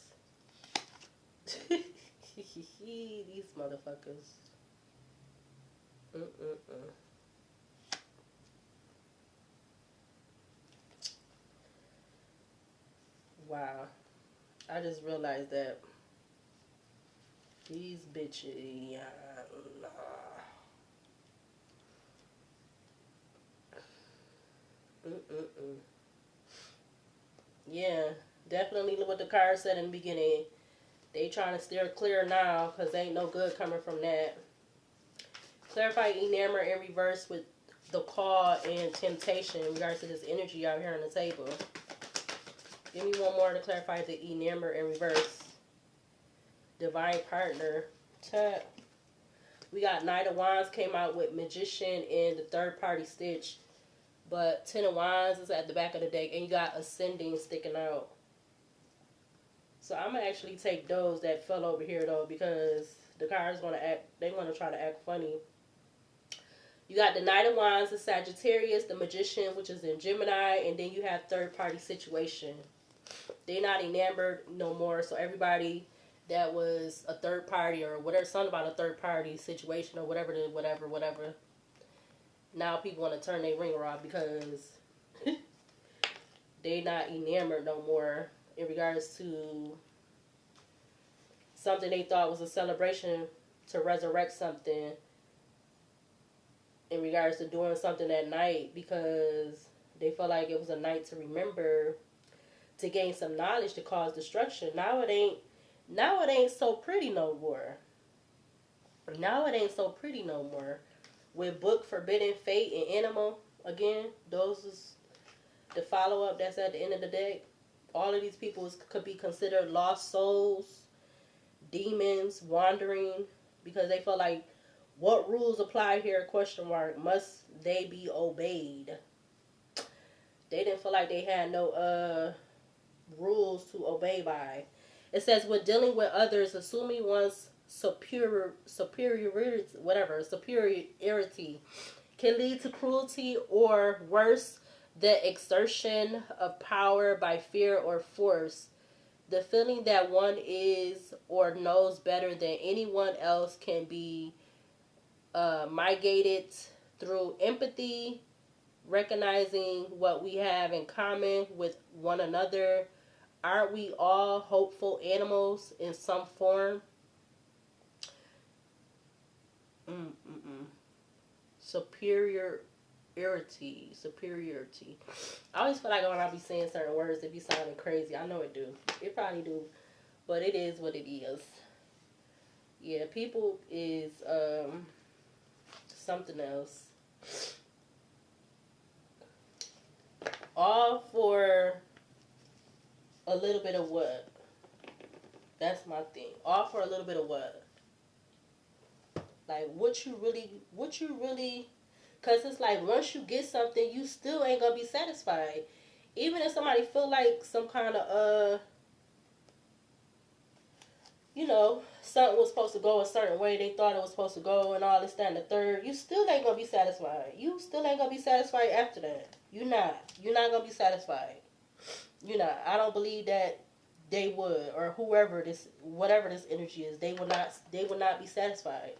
These motherfuckers. Wow. I just realized that these bitches, yeah, nah. Yeah, definitely what the card said in the beginning. They trying to steer clear now because ain't no good coming from that. Clarify Enamored in reverse with the call and temptation in regards to this energy out here on the table. Give me one more to clarify the Enamored in reverse. Divine Partner. Tap. We got Knight of Wands came out with Magician and the Third Party Stitch. But Ten of Wands is at the back of the deck. And you got Ascending sticking out. So I'm going to actually take those that fell over here, though. Because the cards want to act, they want to try to act funny. You got the Knight of Wands, the Sagittarius, the Magician, which is in Gemini. And then you have Third Party Situation. They're not enamored no more. So everybody that was a third party or whatever, something about a third party situation or whatever. Now people want to turn their ringer off because they not enamored no more in regards to something they thought was a celebration to resurrect something in regards to doing something at night because they felt like it was a night to remember, to gain some knowledge, to cause destruction. Now it ain't so pretty no more. With Book, Forbidden, Fate, and Animal, again, those is the follow-up that's at the end of the deck. All of these people could be considered lost souls, demons, wandering, because they feel like, what rules apply here, question mark, must they be obeyed? They didn't feel like they had no rules to obey by. It says, when dealing with others, assuming one's superiority can lead to cruelty or worse, the exertion of power by fear or force. The feeling that one is or knows better than anyone else can be mitigated through empathy, recognizing what we have in common with one another. Aren't we all hopeful animals in some form? Superiority. I always feel like when I be saying certain words, it be sounding crazy. I know it do. It probably do. But it is what it is. Yeah, people is something else. All for a little bit of what? That's my thing. All for a little bit of what? Like, what you really, because it's like, once you get something, you still ain't gonna be satisfied. Even if somebody feel like some kind of, something was supposed to go a certain way, they thought it was supposed to go, and all this, that, and the third, you still ain't gonna be satisfied. You still ain't gonna be satisfied after that. You're not gonna be satisfied. I don't believe that they would, or whatever this energy is, they would not be satisfied.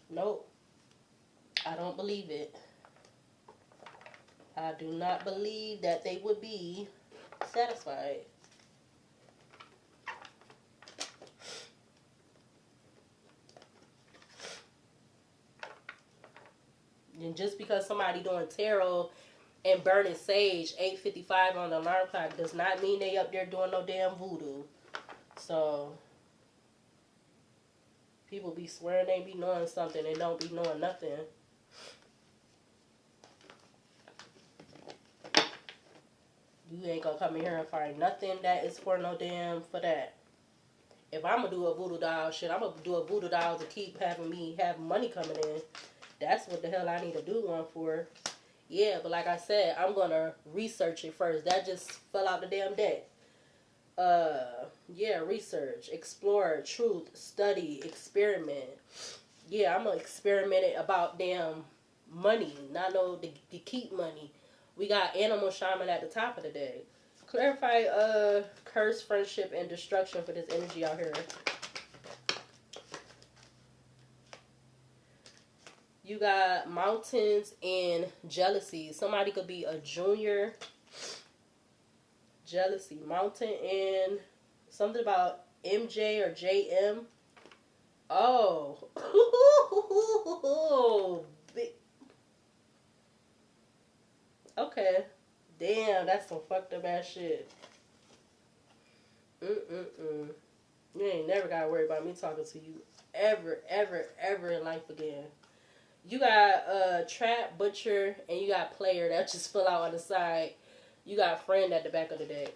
Nope. I don't believe it. I do not believe that they would be satisfied. And just because somebody doing tarot and burning sage 8:55 on the alarm clock does not mean they up there doing no damn voodoo. So people be swearing they be knowing something, they don't be knowing nothing. You ain't gonna come in here and find nothing that is for no damn for that. If I'm gonna do a voodoo doll shit, I'm gonna do a voodoo doll to keep having me have money coming in. That's what the hell I need to do one for. Yeah, but like I said, I'm gonna research it first. That just fell out the damn deck. Yeah, research, explore, truth, study, experiment. Yeah, I'm gonna experiment it about damn money, not no to keep money. We got animal shaman at the top of the day. Clarify curse, friendship, and destruction for this energy out here. You got mountains and jealousy. Somebody could be a junior. Jealousy. Mountain and something about MJ or JM. Oh. Okay. Damn, that's some fucked up ass shit. You ain't never gotta worry about me talking to you ever in life again. You got trap, butcher, and you got player that just fell out on the side. You got friend at the back of the deck.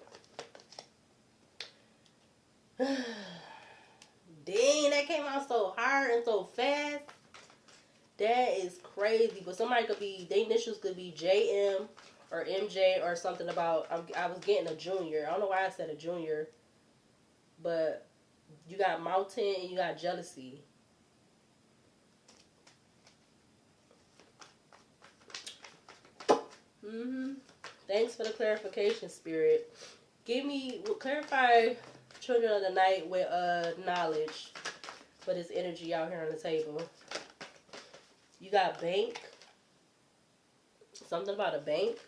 Dang, that came out so hard and so fast. That is crazy. But somebody could be, their initials could be JM or MJ or something about, I was getting a junior. I don't know why I said a junior. But you got mountain and you got jealousy. Thanks for the clarification, Spirit. Clarify Children of the Night with knowledge for this energy out here on the table. You got bank. Something about a bank.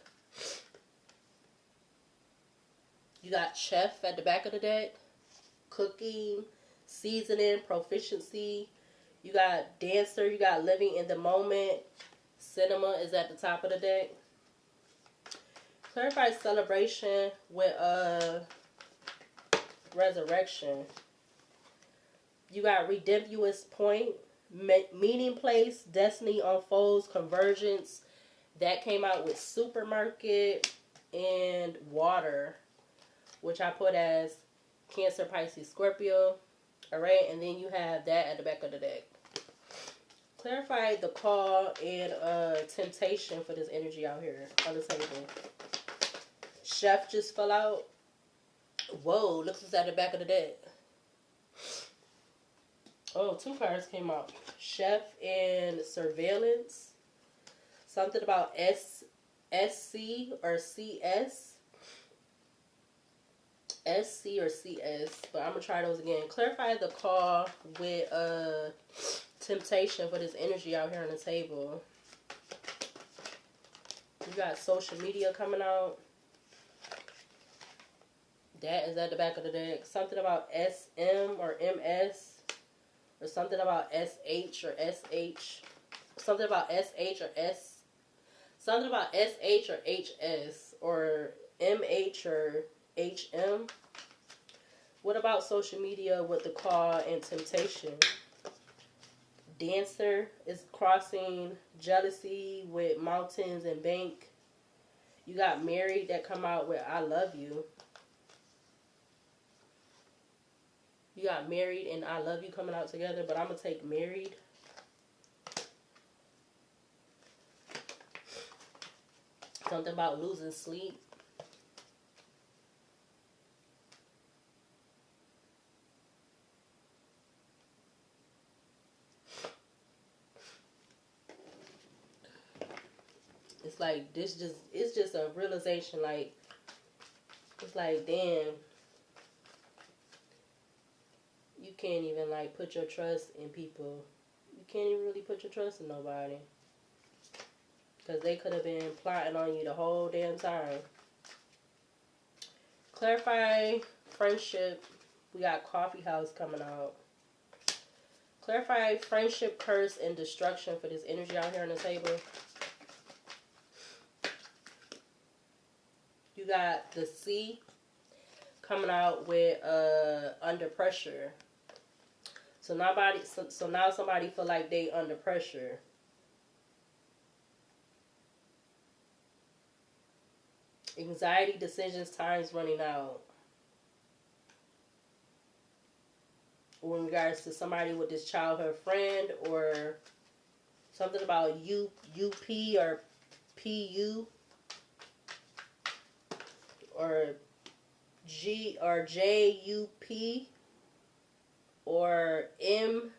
You got chef at the back of the deck. Cooking, seasoning, proficiency. You got dancer. You got living in the moment. Cinema is at the top of the deck. Clarify celebration with resurrection. You got redemptuous point, meeting place, destiny unfolds, convergence. That came out with supermarket and water, which I put as Cancer, Pisces, Scorpio. Alright, and then you have that at the back of the deck. Clarify the call and temptation for this energy out here on the table. Chef just fell out. Whoa, look what's at the back of the deck. Oh, 2 cards came out. Chef and surveillance. Something about SC or CS. SC or CS. But I'm going to try those again. Clarify the call with temptation for this energy out here on the table. You got social media coming out. That is at the back of the deck. Something about SM or MS. Or something about SH or SH. Something about SH or S. Something about SH or HS. Or MH or HM. What about social media with the call and temptation? Dancer is crossing jealousy with mountains and bank. You got married that come out with I love you. You got married and I love you coming out together, but I'm going to take married. Something about losing sleep. It's like it's just a realization, like, it's like, damn, you can't even, like, put your trust in people. You can't even really put your trust in nobody. Because they could have been plotting on you the whole damn time. Clarify friendship. We got coffee house coming out. Clarify friendship, curse, and destruction for this energy out here on the table. You got the C coming out with under pressure. So now somebody feel like they under pressure. Anxiety, decisions, time's running out. Or in regards to somebody with this childhood friend, or something about UP or PU or G or JUP or MUP.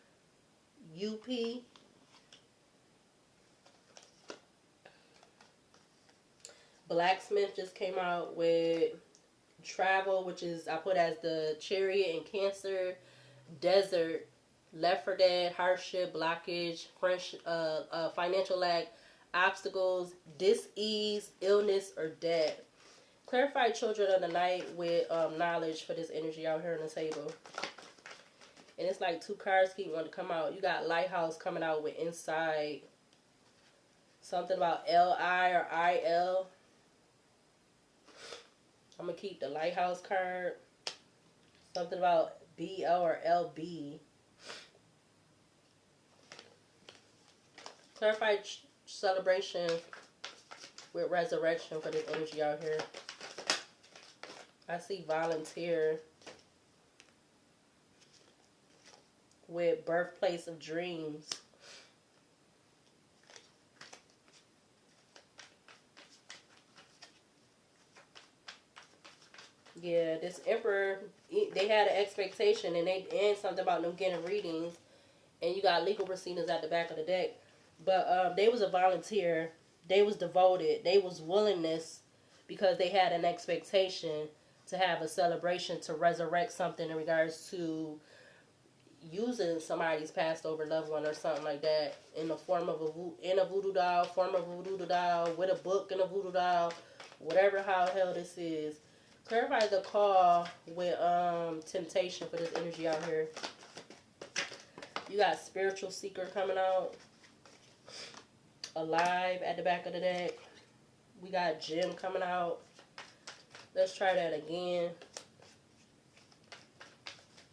Blacksmith just came out with travel, which is I put as the Chariot in Cancer. Desert, left for dead, hardship, blockage, financial lack, obstacles, dis-ease, illness, or death. Clarify children of the night with knowledge for this energy out here on the table. And it's like two cards keep wanting to come out. You got Lighthouse coming out with inside. Something about L-I or I-L. I'm going to keep the Lighthouse card. Something about BL or LB. Clarify celebration with resurrection for this energy out here. I see volunteer with birthplace of dreams. Yeah, this Emperor, they had an expectation, and something about them getting readings, and you got legal proceedings at the back of the deck. But they was a volunteer, they was devoted, they was willingness, because they had an expectation to have a celebration to resurrect something in regards to using somebody's passed over loved one or something like that in the form of a voodoo doll, with a book in a voodoo doll, whatever how hell this is. Clarify the call with temptation for this energy out here. You got spiritual seeker coming out. Alive at the back of the deck. We got gem coming out. Let's try that again.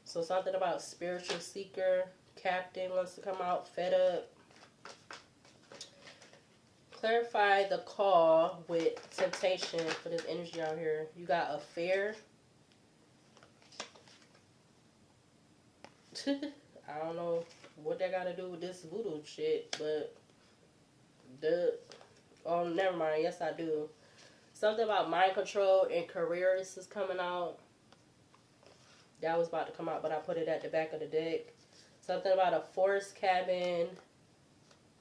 So something about spiritual seeker. Captain wants to come out. Fed up. Clarify the call with temptation for this energy out here. You got affair. I don't know what that got to do with this voodoo shit, but oh, never mind. Yes, I do. Something about mind control and careers is coming out. That was about to come out, but I put it at the back of the deck. Something about a forest cabin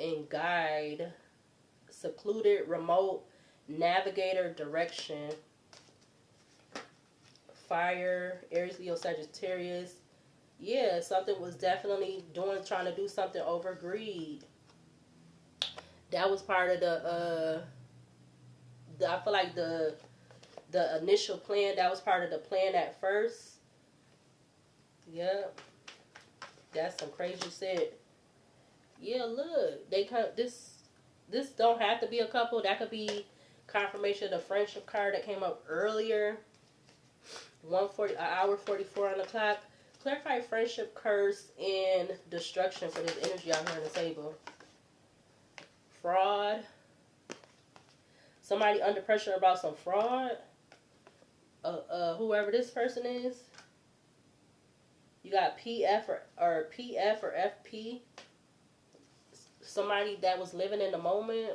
and guide. Secluded, remote, navigator, direction. Fire, Aries, Leo, Sagittarius. Yeah, something was definitely trying to do something over greed. That was part of I feel like the initial plan. That was part of the plan at first. Yep. That's some crazy shit. Yeah, look, they this don't have to be a couple. That could be confirmation of the friendship card that came up earlier. 1:40, hour 44 on the clock. Clarify friendship, curse, and destruction for this energy out here on the table. Fraud. Somebody under pressure about some fraud. Whoever this person is. You got PF or FP. Somebody that was living in the moment.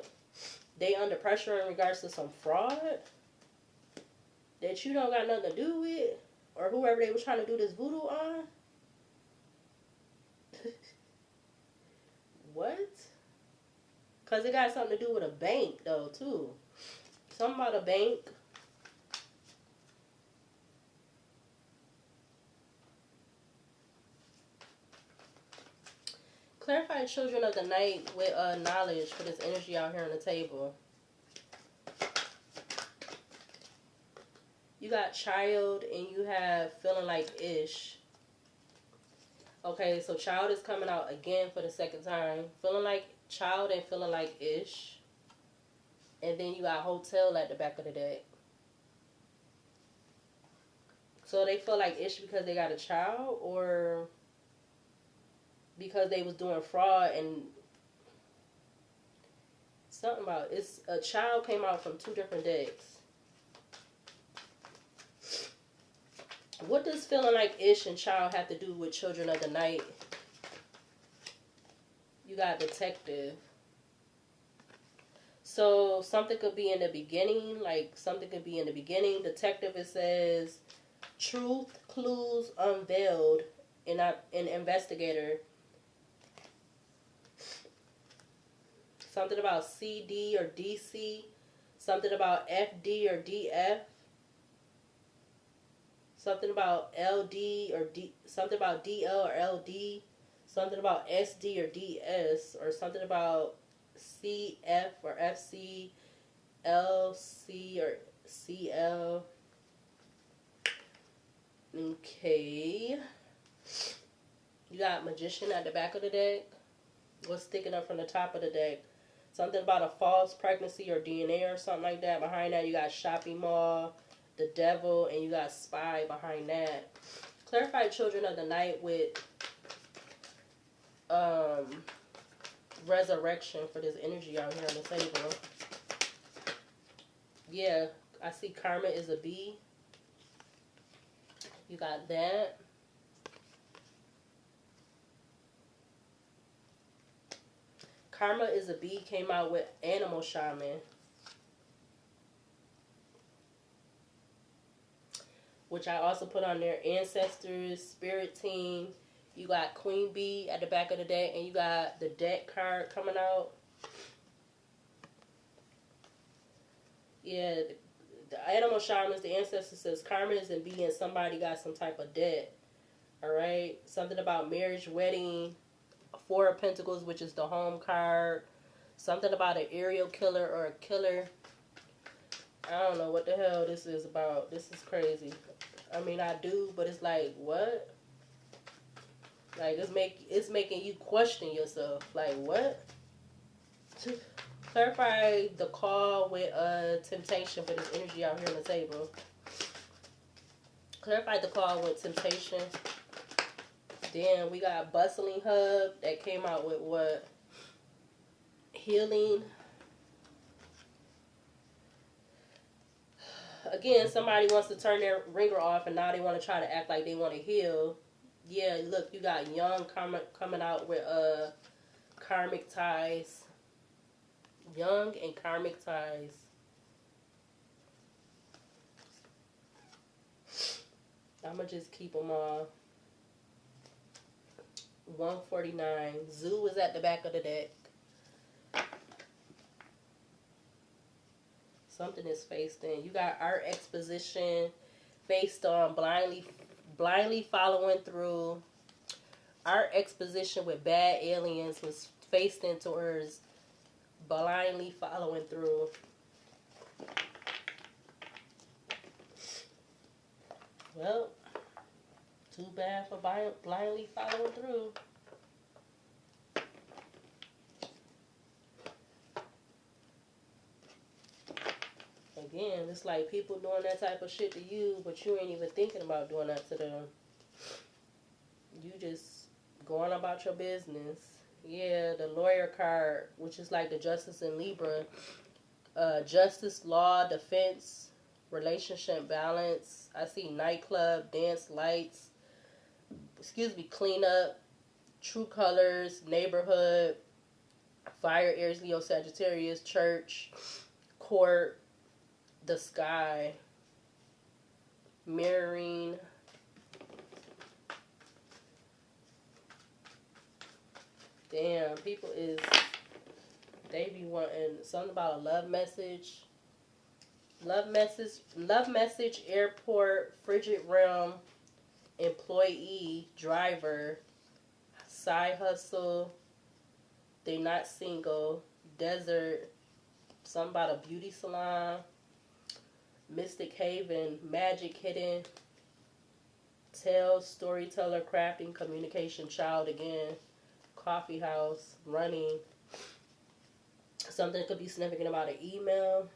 They under pressure in regards to some fraud that you don't got nothing to do with, or whoever they was trying to do this voodoo on. What? Because it got something to do with a bank, though, too. Something about a bank. Clarify children of the night with knowledge for this energy out here on the table. You got child and you have feeling like ish. Okay, so child is coming out again for the second time. Feeling like child and feeling like ish. And then you got hotel at the back of the deck. So they feel like ish because they got a child, or because they was doing fraud and something about it's a child came out from two different decks. What does feeling like ish and child have to do with children of the night? You got detective. So something could be in the beginning, like something could be in the beginning. Detective, it says truth, clues unveiled, and an investigator. Something about CD or DC. Something about FD or DF. Something about LD or D. Something about DL or LD. Something about SD or DS. Or something about CF or FC. LC or CL. Okay. You got magician at the back of the deck. What's sticking up from the top of the deck? Something about a false pregnancy or DNA or something like that. Behind that, you got shopping mall, the devil, and you got spy behind that. Clarify children of the night with resurrection for this energy out here on the table. Yeah, I see karma is a B. You got that. Karma is a B came out with animal shaman. Which I also put on there ancestors, spirit team. You got Queen Bee at the back of the deck, and you got the deck card coming out. Yeah, the animal shamans, the ancestor says karma is in B and somebody got some type of debt. Alright? Something about marriage, wedding, Four of Pentacles, which is the home card. Something about an aerial killer or a killer. I don't know what the hell this is about. This is crazy. I mean, I do, but it's like, what? Like, it's making you question yourself. Like, what? Clarify the call with temptation for this energy out here on the table. Clarify the call with temptation. Then we got bustling hub that came out with what? Healing. Again, somebody wants to turn their ringer off and now they want to try to act like they want to heal. Yeah, look, you got young coming out with karmic ties. Young and karmic ties. I'm going to just keep them all. 149. Zoo is at the back of the deck. Something is faced in. You got art exposition based on blindly following through. Art exposition with bad aliens was faced in towards blindly following through. Well, too bad for blindly following through. Again, it's like people doing that type of shit to you, but you ain't even thinking about doing that to them. You just going about your business. Yeah, the lawyer card, which is like the Justice in Libra. Justice, law, defense, relationship balance. I see nightclub, dance, lights, cleanup, true colors, neighborhood, fire, Aries, Leo, Sagittarius, church, court, the sky, mirroring. Damn, people they be wanting something about a love message. Love message, airport, frigid realm, employee, driver, side hustle, they not single, desert, something about a beauty salon, mystic haven, magic hidden, tell, storyteller, crafting, communication, child again, coffee house, running. Something could be significant about an email,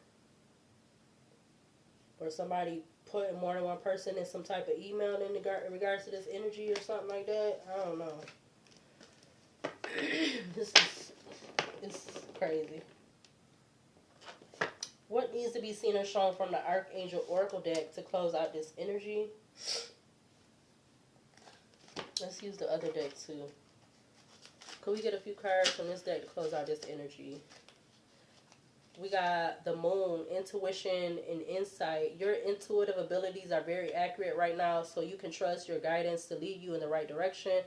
or somebody putting more than one person in some type of email in regards to this energy or something like that. I don't know. It's crazy. What needs to be seen or shown from the Archangel Oracle deck to close out this energy? Let's use the other deck too. Could we get a few cards from this deck to close out this energy? We got the Moon, intuition and insight. Your intuitive abilities are very accurate right now, so you can trust your guidance to lead you in the right direction.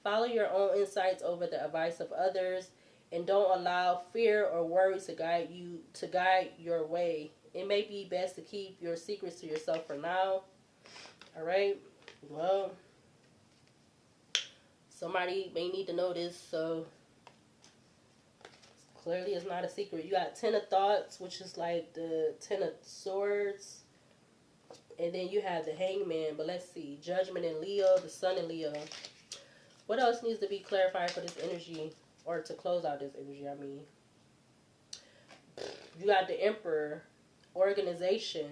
Follow your own insights over the advice of others, and don't allow fear or worry to guide your way. It may be best to keep your secrets to yourself for now. All right. Well, somebody may need to know this, so clearly it's not a secret. You got 10 of Thoughts, which is like the 10 of Swords. And then you have the Hangman. But let's see. Judgment in Leo, the Sun in Leo. What else needs to be clarified for this energy? Or to close out this energy, I mean. You got the Emperor, organization.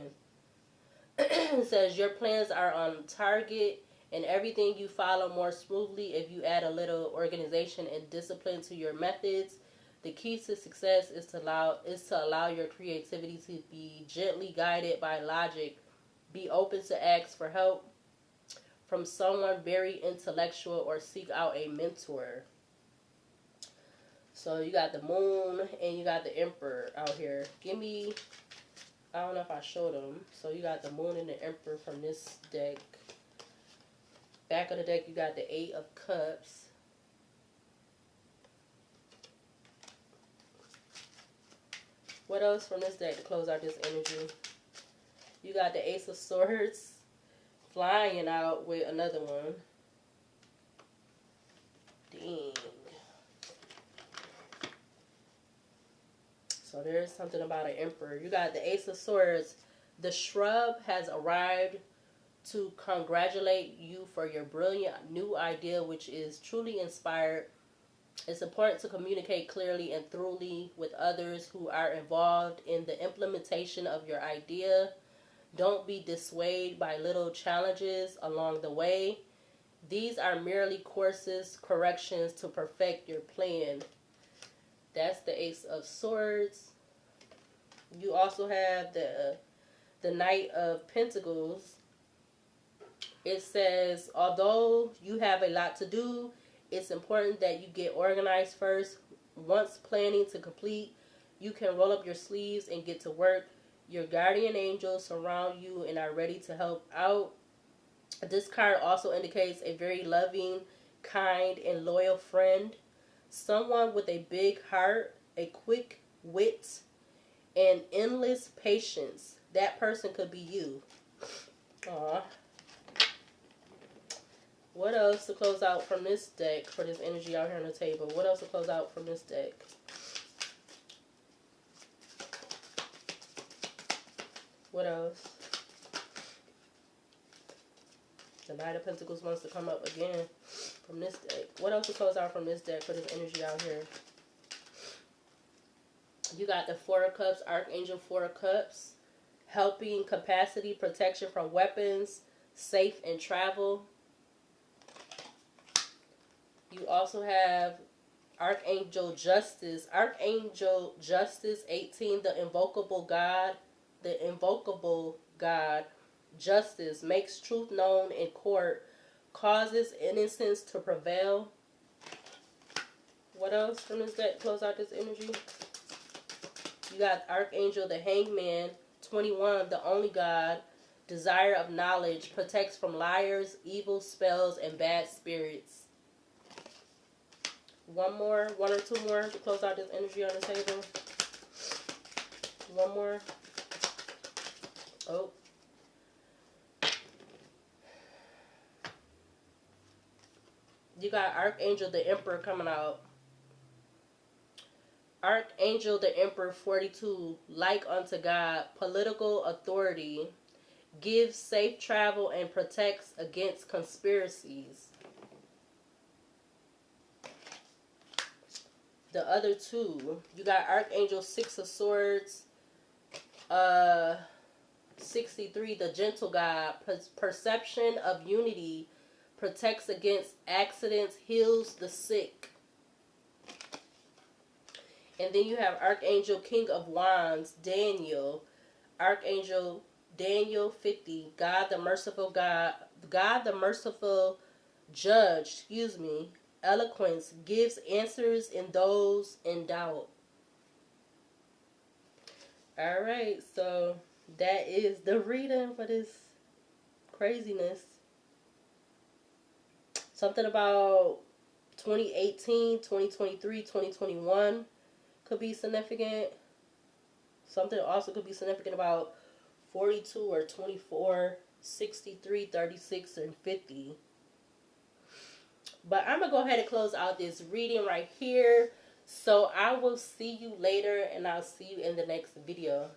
It says your plans are on target and everything you follow more smoothly if you add a little organization and discipline to your methods. The key to success is to allow your creativity to be gently guided by logic. Be open to ask for help from someone very intellectual or seek out a mentor. So you got the Moon and you got the Emperor out here. Give me, I don't know if I showed them. So you got the Moon and the Emperor from this deck. Back of the deck you got the 8 of Cups. What else from this deck to close out this energy? You got the Ace of Swords flying out with another one. Dang. So there's something about an Emperor. You got the Ace of Swords. The shrub has arrived to congratulate you for your brilliant new idea, which is truly inspired. It's important to communicate clearly and thoroughly with others who are involved in the implementation of your idea. Don't be dissuaded by little challenges along the way. These are merely corrections to perfect your plan. That's the Ace of Swords. You also have the Knight of Pentacles. It says, although you have a lot to do, it's important that you get organized first. Once planning to complete, you can roll up your sleeves and get to work. Your guardian angels surround you and are ready to help out. This card also indicates a very loving, kind, and loyal friend. Someone with a big heart, a quick wit, and endless patience. That person could be you. Aww. What else to close out from this deck for this energy out here on the table? What else to close out from this deck? What else? The Knight of Pentacles wants to come up again from this deck. What else to close out from this deck for this energy out here? You got the Four of Cups, Archangel Four of Cups. Helping, capacity, protection from weapons, safe and travel. You also have Archangel Justice. Archangel Justice 18, the invocable God. The invocable God. Justice makes truth known in court. Causes innocence to prevail. What else from this deck? Close out this energy. You got Archangel the Hangman. 21, the only God. Desire of knowledge. Protects from liars, evil spells, and bad spirits. One or two more to close out this energy on the table. One more. Oh. You got Archangel the Emperor coming out. Archangel the Emperor 42, like unto God, political authority, gives safe travel and protects against conspiracies. The other two, you got Archangel 6 of Swords, 63, the gentle God, perception of unity, protects against accidents, heals the sick. And then you have Archangel King of Wands, Daniel. Archangel Daniel 50, God the merciful God, God the merciful judge, eloquence, gives answers in those in doubt. Alright, so that is the reading for this craziness. Something about 2018, 2023, 2021 could be significant. Something also could be significant about 42 or 24, 63, 36, and 50. But I'm going to go ahead and close out this reading right here. So I will see you later, and I'll see you in the next video.